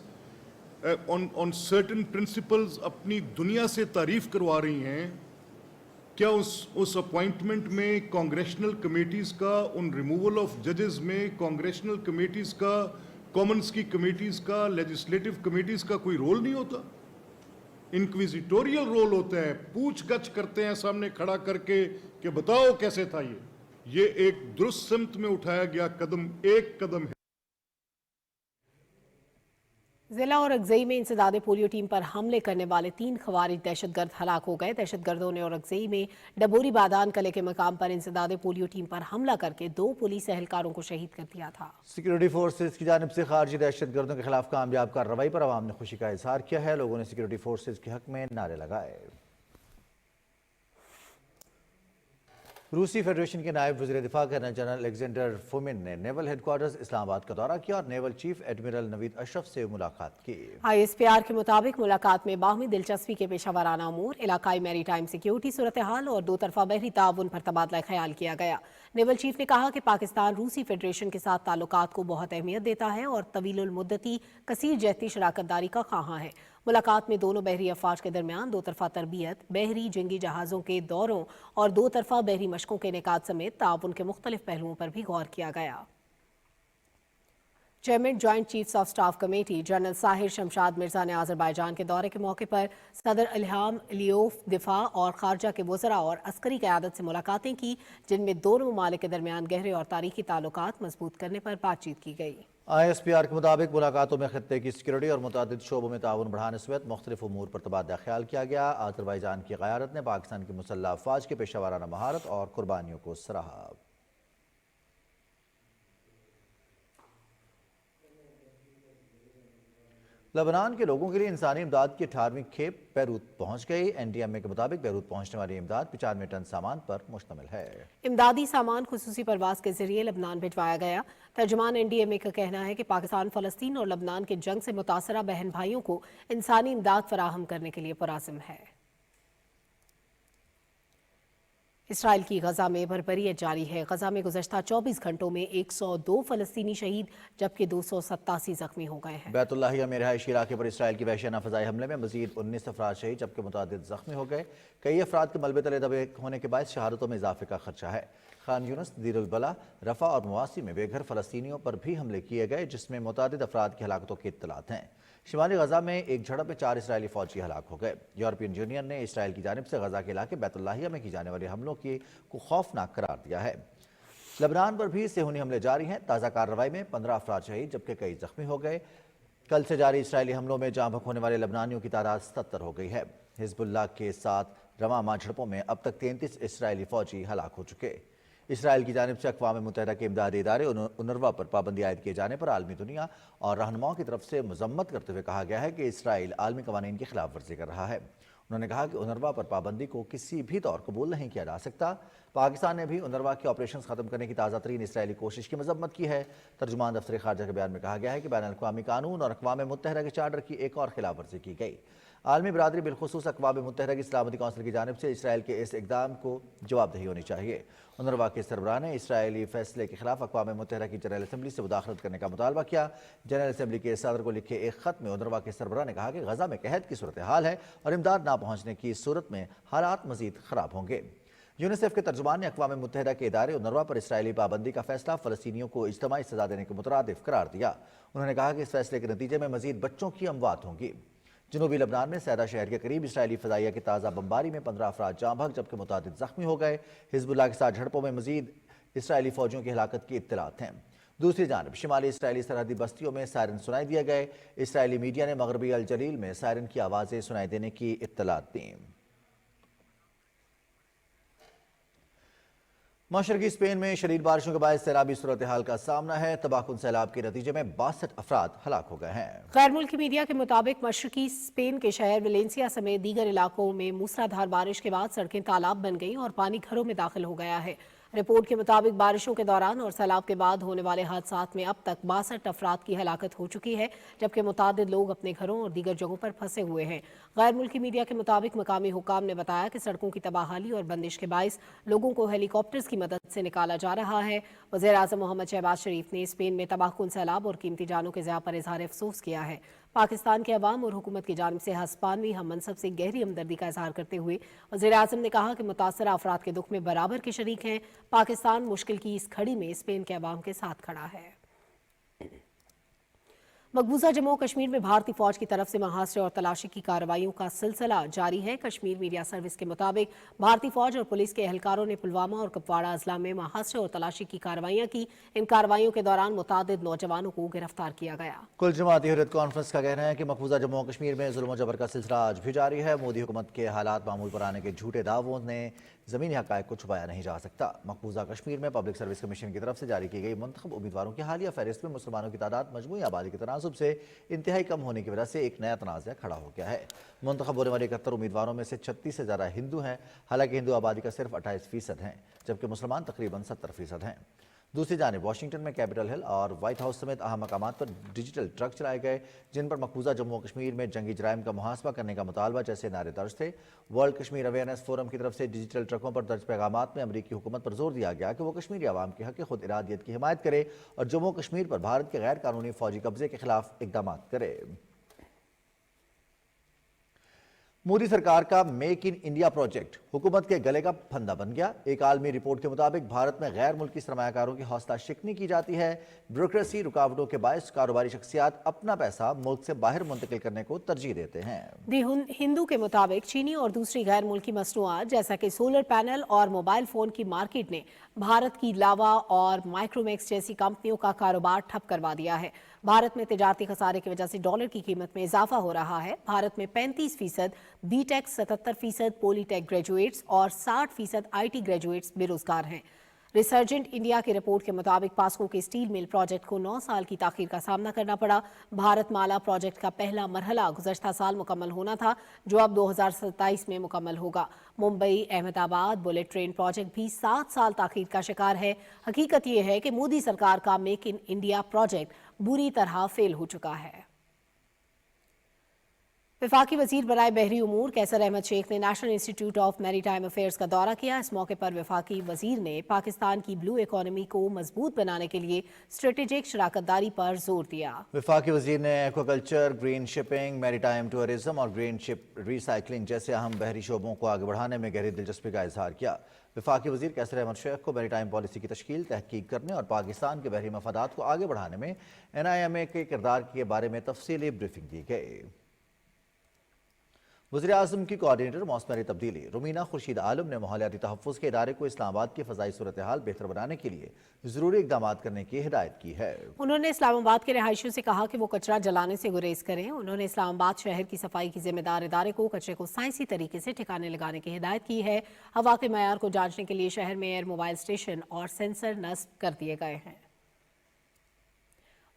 آن سرٹن پرنسپلز اپنی دنیا سے تعریف کروا رہی ہیں، کیا اس اپوائنٹمنٹ میں کانگریشنل کمیٹیز کا، ان ریموول آف ججز میں کانگریشنل کمیٹیز کا، کامنز کی کمیٹیز کا، لیجسلیٹو کمیٹیز کا کوئی رول نہیں ہوتا؟ انکویزیٹوریل رول ہوتا ہے. پوچھ گچھ کرتے ہیں سامنے کھڑا کر کے کہ بتاؤ کیسے تھا. یہ ایک درست سمت میں اٹھایا گیا قدم، ایک قدم ہے. ضلع اور اگزئی میں انسداد پولیو ٹیم پر حملے کرنے والے 3 خوارج دہشت گرد ہلاک ہو گئے. دہشت گردوں نے اور اگزئی میں ڈبوری بادان قلعے کے مقام پر انسداد پولیو ٹیم پر حملہ کر کے 2 پولیس اہلکاروں کو شہید کر دیا تھا. سیکیورٹی فورسز کی جانب سے خارجی دہشت گردوں کے خلاف کامیاب کارروائی پر عوام نے خوشی کا اظہار کیا ہے. لوگوں نے سیکیورٹی فورسز کے حق میں نعرے لگائے. روسی فیڈریشن کے نائب وزیر دفاع کرنل جنرل الیگزینڈر فومن نے نیول ہیڈ کوارٹرز اسلام آباد کا دورہ کیا اور نیول چیف ایڈمرل نوید اشرف سے ملاقات کی. ISPR کے مطابق ملاقات میں باہمی دلچسپی کے پیشہ ورانہ امور، علاقائی میری ٹائم سیکیورٹی صورتحال اور 2 طرفہ بحری تعاون پر تبادلہ خیال کیا گیا. نیول چیف نے کہا کہ پاکستان روسی فیڈریشن کے ساتھ تعلقات کو بہت اہمیت دیتا ہے اور طویل المدتی کثیر جہتی شراکت داری کا خواہاں ہے. ملاقات میں دونوں بحری افواج کے درمیان 2 طرفہ تربیت، بحری جنگی جہازوں کے دوروں اور 2 طرفہ بحری مشقوں کے انعقاد سمیت تعاون کے مختلف پہلوؤں پر بھی غور کیا گیا. Chairman joint chiefs of staff committee general Sahir Shamshad Mirza نے آذربائیجان کے دورے کے موقع پر صدر الہام علیوف، دفاع اور خارجہ کے وزراء اور عسکری قیادت سے ملاقاتیں کی، جن میں دونوں ممالک کے درمیان گہرے اور تاریخی تعلقات مضبوط کرنے پر بات چیت کی گئی. ISPR کے مطابق ملاقاتوں میں خطے کی سیکیورٹی اور متعدد شعبوں میں تعاون بڑھانے سمیت مختلف امور پر تبادلہ خیال کیا گیا. آذربائیجان کی قیادت نے پاکستان کی مسلح افواج کے پیشہ ورانہ مہارت اور قربانیوں کو سراہا. لبنان کے لوگوں کے لیے انسانی امداد کی 18ویں کھیپ بیروت پہنچ گئی. NDMA کے مطابق بیروت پہنچنے والی امداد 95 ٹن سامان پر مشتمل ہے. امدادی سامان خصوصی پرواز کے ذریعے لبنان بھجوایا گیا. ترجمان NDMA کا کہنا ہے کہ پاکستان فلسطین اور لبنان کے جنگ سے متاثرہ بہن بھائیوں کو انسانی امداد فراہم کرنے کے لیے پرعزم ہے. اسرائیل کی غزہ میں بھرپریت جاری ہے. غزہ میں گزشتہ 24 گھنٹوں میں 102 فلسطینی شہید جبکہ 287 زخمی ہو گئے ہیں. بیت اللہیہ میں رہائشی علاقے پر اسرائیل کی وحشیانہ فضائی حملے میں مزید 19 افراد شہید جبکہ متعدد زخمی ہو گئے. کئی افراد کے ملبے تلے دبے ہونے کے باعث شہادتوں میں اضافے کا خدشہ ہے. خان یونس، دیر البلح، رفح اور مواسی میں بے گھر فلسطینیوں پر بھی حملے کیے گئے جس میں متعدد افراد کی ہلاکتوں کی اطلاعات ہیں. شمالی غزہ میں ایک جھڑپ میں 4 اسرائیلی فوجی ہلاک ہو گئے. یورپین یونین نے اسرائیل کی جانب سے غزہ کے علاقے بیت اللہیہ میں کی جانے والے حملوں کو خوفناک قرار دیا ہے. لبنان پر بھی صہیونی حملے جاری ہیں. تازہ کارروائی میں 15 افراد شہید جبکہ کئی زخمی ہو گئے. کل سے جاری اسرائیلی حملوں میں جاں بحق ہونے والے لبنانیوں کی تعداد 70 ہو گئی ہے. حزب اللہ کے ساتھ रवा झड़पों में अब तक 33 इसराइली फौजी हलाक हो चुके। इसराइल की जानिब से अक़वाम मुत्तहिदा के इमदादी इदारे उनरवा पर पाबंदी आयद किए जाने पर आलमी दुनिया और रहनुमाओं की तरफ से मजम्मत करते हुए कहा गया है कि इसराइल आलमी कवानीन की खिलाफ वर्जी कर रहा है। उन्होंने कहा कि उनरवा पर पाबंदी को किसी भी तौर कबूल नहीं किया जा सकता। पाकिस्तान ने भी उनरवा के ऑपरेशन ख़त्म करने की ताज़ा तरीन इसराइली कोशिश की मजम्मत की है। तर्जुमान दफ्तर ख़ारजा के बयान में कहा गया है कि बैनुल-अक़वामी कानून और अक़वाम मुत्तहिदा के चार्टर की एक और खिलाफ वर्जी की गई। आलमी बरादरी बिलखुसूस अक़वाम मुत्तहिदा की सलामती कौंसिल की जानिब से इसराइल के इस इक़दाम को जवाबदेही होनी चाहिए। उनरवा के सरबराह ने इसराइली फैसले के खिलाफ अक़वाम मुत्तहिदा की जनरल असम्बली से मुदाखलत करने का मुतालबा किया। जनरल असम्बली के सदर को लिखे एक ख़त में उनरवा के सरबराह ने कहा कि गज़ा में कहत की सूरत हाल है और इमदाद ना पहुँचने की सूरत में हालात मज़ीद ख़राब होंगे। यूनिसेफ के तर्जुमान ने अक़वाम मुत्तहिदा के इदारे उनरवा पर इसराइली पाबंदी का फैसला फ़लस्तीनियों को इज्तमाई सज़ा देने के मुतरादिफ करार दिया। उन्होंने कहा कि इस फैसले के नतीजे में मज़ीद बच्चों की अमवात होंगी। जनूबी लबनान में सैदा शहर के करीब इसराइली फ़ज़ाइया की ताज़ा बमबारी में 15 अफराद जाँ बहक जबकि मुतादिद ज़ख्मी हो गए। हिज़्बुल्लाह के साथ झड़पों में मज़ीद इसराइली फ़ौजियों की हलाकत की इत्तलात हैं। दूसरी जानब शिमाली इसराइली सरहदी बस्तियों में सायरन सुनाई दिए गए। इसराइली मीडिया ने मगरबी अल जलील में सायरन की आवाज़ें सुनाई देने की इत्तलात दी। मशरकी स्पेन में शदीद बारिशों के बाद सैलाबी सूरत हाल का सामना है। तबाहकुन सैलाब के नतीजे में 62 अफराद हलाक हो गए हैं। गैर मुल्की मीडिया के मुताबिक मशरकी स्पेन के शहर वेलेंसिया समेत दीगर इलाकों में मूसलाधार बारिश के बाद सड़कें तालाब बन गईं और पानी घरों में दाखिल हो गया है। रिपोर्ट के मुताबिक बारिशों के दौरान और सैलाब के बाद होने वाले हादसात में अब तक 62 अफराद की हलाकत हो चुकी है, जबकि मुतादिद लोग अपने घरों और दीगर जगहों पर फंसे हुए हैं। गैर मुल्की मीडिया के मुताबिक मकामी हुक्काम ने बताया कि सड़कों की तबाहाली और बंदिश के बाइस लोगों को हेलीकॉप्टर्स की मदद से निकाला जा रहा है। वज़ीर आज़म मोहम्मद शहबाज शरीफ ने स्पेन में तबाहकुन सैलाब और कीमती जानों के ज़िया पर इजहार अफसोस किया है। पाकिस्तान के अवाम और हुकूमत की जानिब से हस्पानवी हम मनसब से गहरी हमदर्दी का इजहार करते हुए वज़ीर आज़म ने कहा कि मुतासरा अफराद के दुख में बराबर के शरीक हैं। पाकिस्तान मुश्किल की इस घड़ी में स्पेन के अवाम के साथ खड़ा है। मकबूजा जम्मू कश्मीर में भारतीय फौज की तरफ से मुहासरे और तलाशी की कार्रवाइयों का सिलसिला जारी है। कश्मीर मीडिया सर्विस के मुताबिक भारतीय फौज और पुलिस के एहलकारों ने पुलवामा और कुपवाड़ा अजला में मुहासरे और तलाशी की कार्रवाइयां की। इन कार्रवाइयों के दौरान मुतादिद नौजवानों को गिरफ्तार किया गया। कुल जमाती हुर्रियत कॉन्फ्रेंस का कहना है कि मकबूजा जम्मू कश्मीर में जुल्म जबर का सिलसिला आज भी जारी है। मोदी हुकूमत के हालात मामूल पर आने के झूठे दावों ने ज़मीनी हक़ाइक़ को छुपाया नहीं जा सकता। मकबूजा कश्मीर में पब्लिक सर्विस कमीशन की तरफ से जारी की गई मुंतखब उम्मीदवारों की हालिया फहरिस्त में मुसलमानों की तादाद मजमूई आबादी के तनासुब से इंतहाई कम होने की वजह से एक नया तनाज़ा खड़ा हो गया है। मुंतखब होने वाले 71 उम्मीदवारों में से 36 से ज़्यादा हिंदू हैं। हालांकि हिंदू आबादी का सिर्फ 28% हैं, जबकि मुसलमान तकरीबन 70% हैं। दूसरी जानिब वाशिंगटन में कैपिटल हिल और व्हाइट हाउस समेत अहम मकामात पर डिजिटल ट्रक चलाए गए, जिन पर मकबूजा जम्मू कश्मीर में जंगी जराइम का मुहासबा करने का मुतालबा जैसे नारे दर्ज थे। वर्ल्ड कश्मीर अवेयरनेस फोरम की तरफ से डिजिटल ट्रकों पर दर्ज पैगामात में अमरीकी हुकूमत पर जोर दिया गया कि वो कश्मीरी आवाम के हक़ खुद इरादियत की हिमायत करे और जम्मू कश्मीर पर भारत के गैर कानूनी फौजी कब्जे के खिलाफ इकदाम करे। मोदी सरकार का मेक इन इंडिया प्रोजेक्ट हुकूमत के गले का फंदा बन गया। एक आलमी रिपोर्ट के मुताबिक भारत में गैर मुल्की सरमायाकारों की हौसला शिकनी की जाती है। ब्यूरोक्रेसी रुकावटों के बायस कारोबारी शख्सियात अपना पैसा मुल्क से बाहर मुंतकिल करने को तरजीह देते हैं। दी हिंदू के मुताबिक चीनी और दूसरी गैर मुल्की मसनूआत जैसा कि सोलर पैनल और मोबाइल फोन की मार्केट ने भारत की लावा और माइक्रोमैक्स जैसी कंपनियों का कारोबार ठप करवा दिया है। भारत में तिजारती खसारे की वजह से डॉलर की कीमत में इजाफा हो रहा है। भारत में 35% बीटेक, 77% पॉलीटेक ग्रेजुएट्स और 60% आईटी ग्रेजुएट्स बेरोजगार हैं। रिसर्जेंट इंडिया की रिपोर्ट के मुताबिक पास्को के स्टील मिल प्रोजेक्ट को 9 साल की ताखीर का सामना करना पड़ा। भारत माला प्रोजेक्ट का पहला मरहला गुज़श्ता साल मुकम्मल होना था, जो अब 2027 में मुकम्मल होगा। Mumbai Ahmedabad bullet train project भी 7 साल ताखीर का शिकार है। हकीकत यह है कि मोदी सरकार का मेक इन इंडिया प्रोजेक्ट बुरी तरह फेल हो चुका है। वफाकी वजीर बराए बहरी उमूर कैसर अहमद शेख ने national institute of maritime affairs का दौरा किया। इस मौके पर वफाकी वजीर ने पाकिस्तान की ब्लू इकोनॉमी को मजबूत बनाने के लिए स्ट्रेटेजिक शराकतदारी पर जोर दिया। वफाकी वजीर ने aquaculture, green shipping, maritime tourism और ग्रीन शिप रिसाइकलिंग जैसे अहम बहरी शोबों को आगे बढ़ाने में गहरी दिलचस्पी का इजहार किया। वफाकी वजीर कैसर अहमद शेख को मैरीटाइम पॉलिसी की तश्कील, तहकीक करने और पाकिस्तान के बहरी मफादात को आगे बढ़ाने में NIMA के किरदार के बारे में तफसीली ब्रीफिंग दी गई। वज़ीर आज़म की कोऑर्डिनेटर मौसमी तब्दीली रुमीना खुर्शीद आलम ने माहौलियाती तहफ़्फ़ुज़ के इदारे को इस्लामाबाद की फ़ज़ाई सूरत हाल बेहतर बनाने के लिए ज़रूरी इक़दाम करने की हिदायत की है। उन्होंने इस्लामाबाद के रहायशियों से कहा कि वो कचरा जलाने से गुरेज करें। उन्होंने इस्लामाबाद शहर की सफाई की जिम्मेदार इदारे को कचरे को साइंसी तरीके से ठिकाने लगाने की हिदायत की है। हवा के मयार को जांचने के लिए शहर में एयर मोबाइल स्टेशन और सेंसर नस्ब कर दिए गए हैं।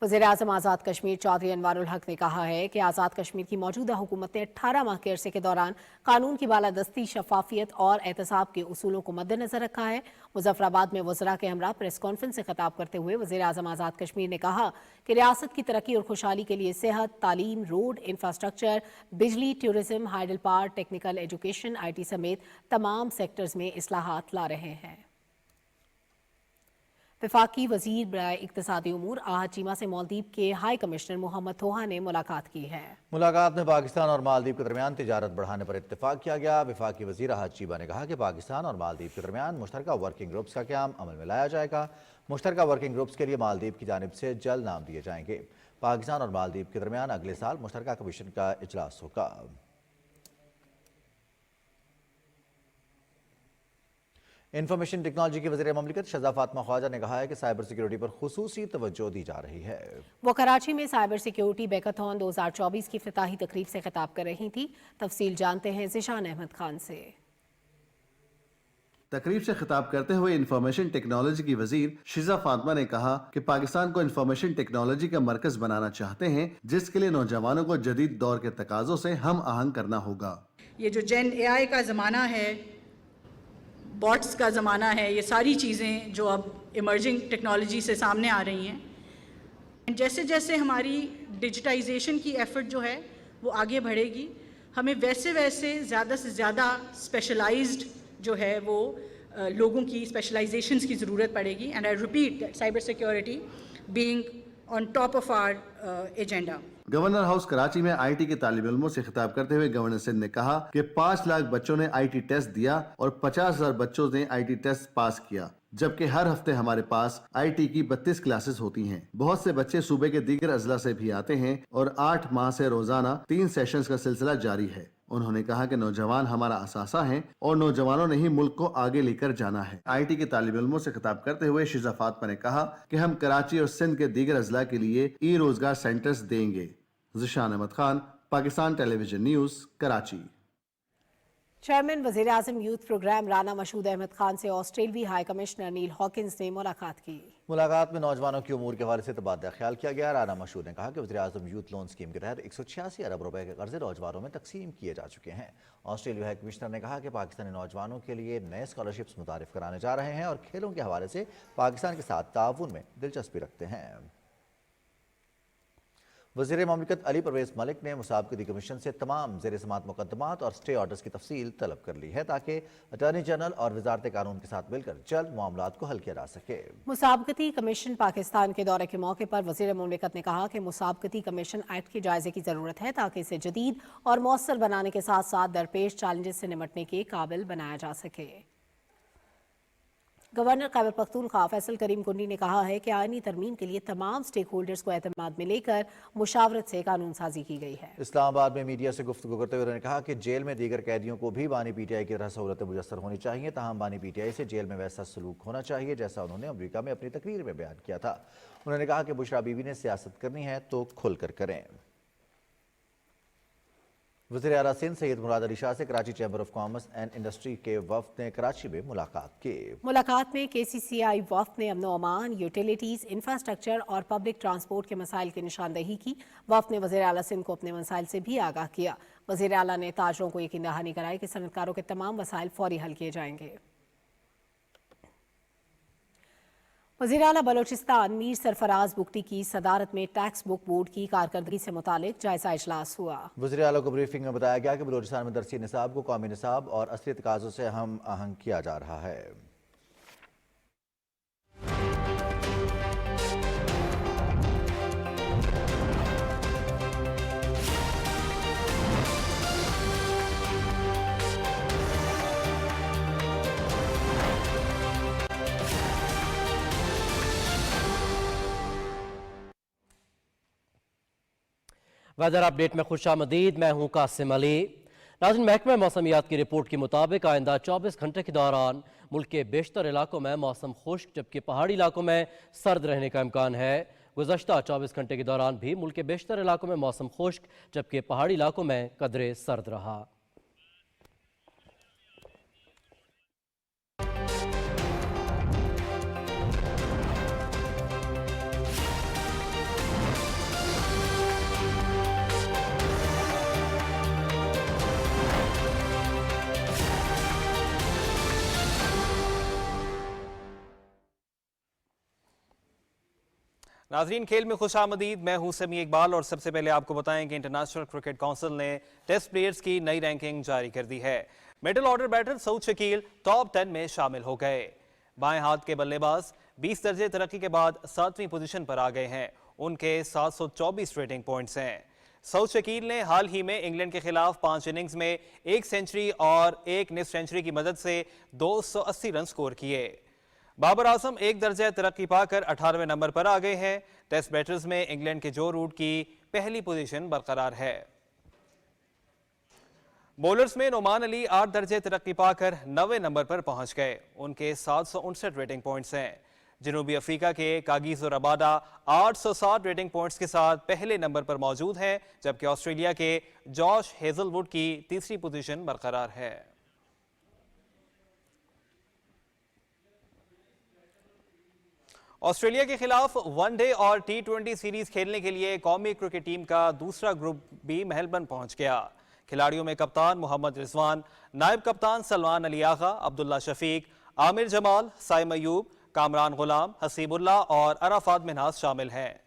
वज़ीर आज़म आज़ाद कश्मीर चौधरी अनवारुल हक ने कहा है कि आज़ाद कश्मीर की मौजूदा हुकूमत ने 18 माह के अरसे के दौरान कानून की बालादस्ती, शफाफियत और एहतसाब के उसूलों को मद्देनजर रखा है। मुजफ्फराबाद में वज़रा के हमरा प्रेस कॉन्फ्रेंस से खिताब करते हुए वज़ीर आज़म आज़ाद कश्मीर ने कहा कि रियासत की तरक्की और खुशहाली के लिए सेहत, तालीम, रोड, इंफ्रास्ट्रक्चर, बिजली, tourism, hydel power, technical education, IT समेत तमाम सेक्टर्स में इस्लाहात ला रहे हैं। वफाकी वजीर बराए इक्तिसादी उमूर आहद चीमा से मालदीव के हाई कमिश्नर मोहम्मद तोहा ने मुलाकात की है। मुलाकात में पाकिस्तान और मालदीव के दरमियान तिजारत बढ़ाने पर इत्तेफाक किया गया। वफाकी वजीर आहद चीमा ने कहा कि पाकिस्तान और मालदीव के दरमियान मुश्तरका वर्किंग ग्रुप्स का क़याम अमल में लाया जाएगा। मुश्तरका वर्किंग ग्रुप्स के लिए मालदीव की जानिब से जल्द नाम दिए जाएंगे। पाकिस्तान और मालदीव के दरमियान अगले साल मुश्तरका कमीशन का इजलास होगा। इंफॉर्मेशन टेक्नोलॉजी की वज़ीर ममलिकत शहज़ा फातिमा ख्वाजा ने कहा है कि साइबर सिक्योरिटी पर खुसूसी तवज्जो दी जा रही है। वो कराची में साइबर सिक्योरिटी बैकाथॉन 2024 की इफ्तिताही तकरीब से खिताब कर रही थी। तफसील जानते हैं ज़िशान अहमद खान से। तकरीब से खिताब करते हुए इंफॉर्मेशन टेक्नोलॉजी की वजीर शिजा फातिमा ने कहा कि पाकिस्तान को इंफॉर्मेशन टेक्नोलॉजी का मरकज बनाना चाहते हैं, जिसके लिए नौजवानों को जदीद दौर के तकाजों से हम आहंग करना होगा। ये जो जेन AI का ज़माना है, बॉट्स का ज़माना है, ये सारी चीज़ें जो अब इमर्जिंग टेक्नोलॉजी से सामने आ रही हैं, जैसे जैसे हमारी डिजिटाइजेशन की एफ़र्ट जो है वो आगे बढ़ेगी, हमें वैसे वैसे ज़्यादा से ज़्यादा स्पेशलाइज्ड जो है वो लोगों की स्पेशलाइजेशंस की ज़रूरत पड़ेगी। And I repeat that cyber security being on top of our agenda. Governor house Karachi में IT के तालिब इल्मों से खिताब करते हुए गवर्नर सिंध ने कहा कि 5 लाख बच्चों ने IT टेस्ट दिया और 50,000 बच्चों ने IT टेस्ट पास किया, जबकि हर हफ्ते हमारे पास IT की 32 क्लासेस होती हैं। बहुत से बच्चे सूबे के दीगर अजला से भी आते हैं और 8 माह से रोजाना 3 सेशंस का सिलसिला जारी है। उन्होंने कहा कि नौजवान हमारा असासा हैं और नौजवानों ने ही मुल्क को आगे लेकर जाना है। IT के तालिब इल्मों से खिताब करते हुए शिजा फातिमा ने कहा कि हम कराची और सिंध के दीगर अजला के लिए रोजगार सेंटर्स देंगे। Zeeshan Ahmed Khan, Pakistan television news, Karachi. Chairman वज़ीर आज़म यूथ प्रोग्राम राना मशहूद अहमद खान से ऑस्ट्रेलवी हाई कमिश्नर नील हॉकिंस ने मुलाकात की। मुलाकात में नौजवानों की उमूर के हवाले से तबादला ख्याल किया गया। राना मशहूद ने कहा कि वज़ीर आज़म यूथ लोन स्कीम के तहत 186 अरब रुपए के कर्जे नौजवानों में तकसीम किए जा चुके हैं। ऑस्ट्रेलिया हाई कमिश्नर ने कहा कि पाकिस्तानी नौजवानों के लिए नए स्कॉलरशिप्स मुतारिफ कराने जा रहे हैं और खेलों के हवाले से पाकिस्तान के साथ ताउन में दिलचस्पी रखते हैं। वज़ीर ममलिकत अली परवेज़ मलिक ने मुसाबकती कमीशन से तमाम ज़ेर समाअत मुकदमात और स्टे ऑर्डर्स की तफसील तलब कर ली है, ताकि अटॉर्नी जनरल और वजारत कानून के साथ मिलकर जल्द मामलात को हल किया जा सके। मुसाबकती कमीशन पाकिस्तान के दौरे के मौके पर वज़ीर ममलिकत ने कहा कि मुसाबकती कमीशन एक्ट के जायजे की ज़रूरत है, ताकि इसे जदीद और मौसर बनाने के साथ साथ दरपेश चैलेंजेस से निपटने के काबिल बनाया जा सके। गवर्नर खैबर पख्तूनख्वा फैसल करीम कुंडी ने कहा है कि आईनी तरमीम के लिए तमाम स्टेक होल्डर्स को एतमाद में लेकर मुशावरत से कानून साजी की गई है। इस्लामाबाद में मीडिया से गुफ्तगू करते हुए उन्होंने कहा कि जेल में दीगर कैदियों को भी बानी PTI की तरह सहूलतें मुयस्सर होनी चाहिए, ताहम बानी PTI से जेल में वैसा सलूक होना चाहिए जैसा उन्होंने अमरीका में अपनी तकरीर में बयान किया था। उन्होंने कहा कि बुशरा बीबी ने सियासत करनी है तो खुल कर करें। वज़ीर आला सिंध सैयद मुराद अली शाह से Karachi chamber of commerce and industry के वफ्द ने कराची में मुलाकात की। मुलाकात में KCCI वफ्द ने अमन अमान, यूटिलिटीज, इंफ्रास्ट्रक्चर और पब्लिक ट्रांसपोर्ट के मसाइल की निशानदही की। वफ्द ने वज़ीर आला सिंध को अपने मसाइल से भी आगाह किया। वज़ीर आला ने ताजरों को यकीन दहानी कराई कि सनतकारों के तमाम मसाइल फौरी हल किए जाएंगे। वज़ीर आला बलोचिस्तान मीर सरफराज बुगटी की सदारत में टैक्स बुक बोर्ड की कारकर्दगी से मुतालिक जायजा इजलास हुआ। वज़ीर आला को ब्रीफिंग में बताया गया कि बलोचिस्तान में दरसी निसाब को कौमी निसाब और असली तकाज़ों से हम आहंग किया जा रहा है। वेदर अपडेट में खुशामदीद, मैं हूं कासिम अली। नाज़रीन, महकमा मौसमियात की रिपोर्ट के मुताबिक आइंदा 24 घंटे के दौरान मुल्क के बेशतर इलाकों में मौसम खुश्क जबकि पहाड़ी इलाकों में सर्द रहने का इम्कान है। गुज़श्ता 24 घंटे के दौरान भी मुल्क के बेशतर इलाकों में मौसम खुश्क जबकि पहाड़ी इलाकों में कदरे सर्द रहा। नाजरीन, खेल में खुश आमदीद। मैं हूं समी इकबाल और सबसे पहले आपको बताएं कि इंटरनेशनल क्रिकेट काउंसिल ने टेस्ट प्लेयर्स की नई रैंकिंग जारी कर दी है। Middle order batter Saud Shakeel top 10 में शामिल हो गए। बाएं हाथ के बल्लेबाज 20 दर्जे तरक्की के बाद 7वीं पोजीशन पर आ गए हैं। उनके 724 रेटिंग पॉइंट्स हैं। सऊद शकील ने हाल ही में इंग्लैंड के खिलाफ 5 इनिंग्स में 1 सेंचुरी और 1 निस्फ सेंचुरी की मदद से 280 रन स्कोर किए। बाबर आजम 1 दर्जा तरक्की पाकर 18वें नंबर पर आ गए हैं। टेस्ट बैटर्स में इंग्लैंड के जो रूट की पहली पोजीशन बरकरार है। बॉलर्स में नोमान अली 8 दर्जे तरक्की पाकर 9वें नंबर पर पहुंच गए। उनके 759 रेटिंग पॉइंट्स हैं। जनूबी अफ्रीका के कागिसो रबाडा 860 रेटिंग पॉइंट्स के साथ पहले नंबर पर मौजूद हैं, जबकि ऑस्ट्रेलिया के जॉश हेजलवुड की तीसरी पोजीशन बरकरार है। ऑस्ट्रेलिया के खिलाफ वनडे और T20 सीरीज खेलने के लिए कौमी क्रिकेट टीम का दूसरा ग्रुप भी मेलबर्न पहुंच गया। खिलाड़ियों में कप्तान मोहम्मद रिजवान, नायब कप्तान सलमान अली आगा, अब्दुल्ला शफीक, आमिर जमाल, साइम अयूब, कामरान गुलाम, हसीबुल्ला और अराफात मिन्हाज शामिल हैं।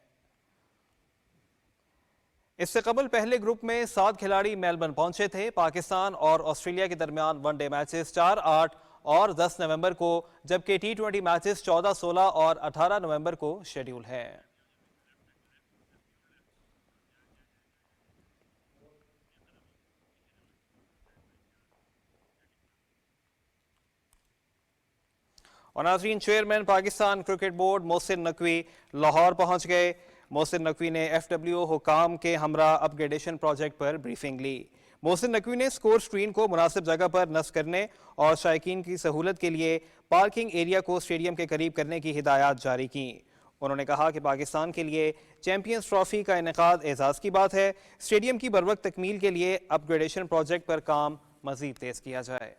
इससे कबल पहले ग्रुप में 7 खिलाड़ी मेलबर्न पहुंचे थे। पाकिस्तान और ऑस्ट्रेलिया के दरमियान वनडे मैचेस 4, 8 और 10 नवंबर को, जबकि T20 मैचेस 14, 16 और 18 नवंबर को शेड्यूल हैं। और नाज़रीन, chairman Pakistan cricket board Mohsin Naqvi Lahore पहुंच गए। मोहसिन नकवी ने FWO हुकाम के हमरा अपग्रेडेशन प्रोजेक्ट पर ब्रीफिंग ली। मोहसिन नकवी ने स्कोर स्क्रीन को मुनासिब जगह पर नस्ब करने और शायकीन की सहूलत के लिए पार्किंग एरिया को स्टेडियम के करीब करने की हिदायत जारी की। उन्होंने कहा कि पाकिस्तान के लिए चैंपियंस ट्रॉफी का इनेकाद एजाज़ की बात है। स्टेडियम की बरवक्त तकमील के लिए अपग्रेडेशन प्रोजेक्ट पर काम मजीद तेज किया जाए।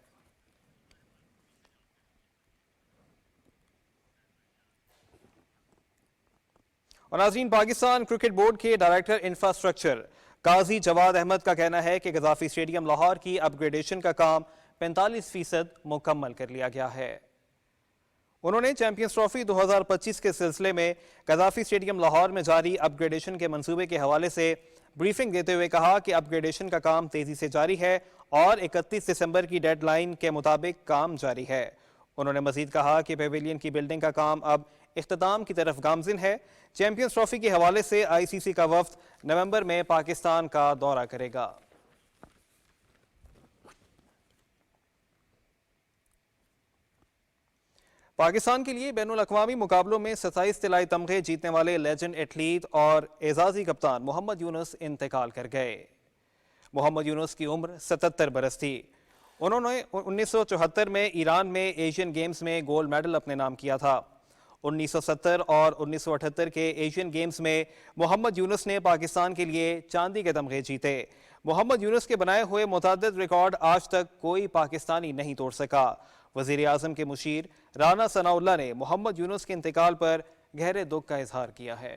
और नाज़रीन, पाकिस्तान क्रिकेट बोर्ड के डायरेक्टर इंफ्रास्ट्रक्चर काजी जवाद अहमद का कहना है कि गद्दाफी स्टेडियम लाहौर की अपग्रेडेशन का काम 45% मुकम्मल कर लिया गया है। उन्होंने चैंपियंस ट्रॉफी 2025 के सिलसिले में गद्दाफी स्टेडियम लाहौर में जारी अपग्रेडेशन के मंसूबे के हवाले से ब्रीफिंग देते हुए कहा कि अपग्रेडेशन का काम तेजी से जारी है और 31 दिसंबर की डेडलाइन के मुताबिक काम जारी है। उन्होंने मजीद कहा कि पेविलियन की बिल्डिंग का काम अब इख्तिताम की तरफ गामजिन है। चैंपियंस ट्रॉफी के हवाले से ICC का वफ्द नवंबर में पाकिस्तान का दौरा करेगा। पाकिस्तान के लिए बैनुल अक़वामी मुकाबलों में 27 तिलाई तमगे जीतने वाले लेजेंड एथलीट और एजाजी कप्तान मोहम्मद यूनुस इंतकाल कर गए। मोहम्मद यूनुस की उम्र 77 बरस थी। उन्होंने 1974 में ईरान में एशियन गेम्स में गोल्ड मेडल अपने नाम किया था। 1970 और 1978 के एशियन गेम्स में मोहम्मद यूनुस ने पाकिस्तान के लिए चांदी के तमगे जीते। मोहम्मद यूनुस के बनाए हुए मुतअद्दिद रिकॉर्ड आज तक कोई पाकिस्तानी नहीं तोड़ सका। वज़ीर आज़म के मुशीर राना सनाउल्लाह ने मोहम्मद यूनुस के इंतकाल पर गहरे दुख का इजहार किया है।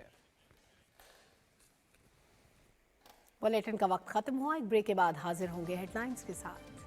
बुलेटिन का वक्त खत्म हुआ। एक ब्रेक के बाद हाजिर होंगे हेडलाइंस के साथ।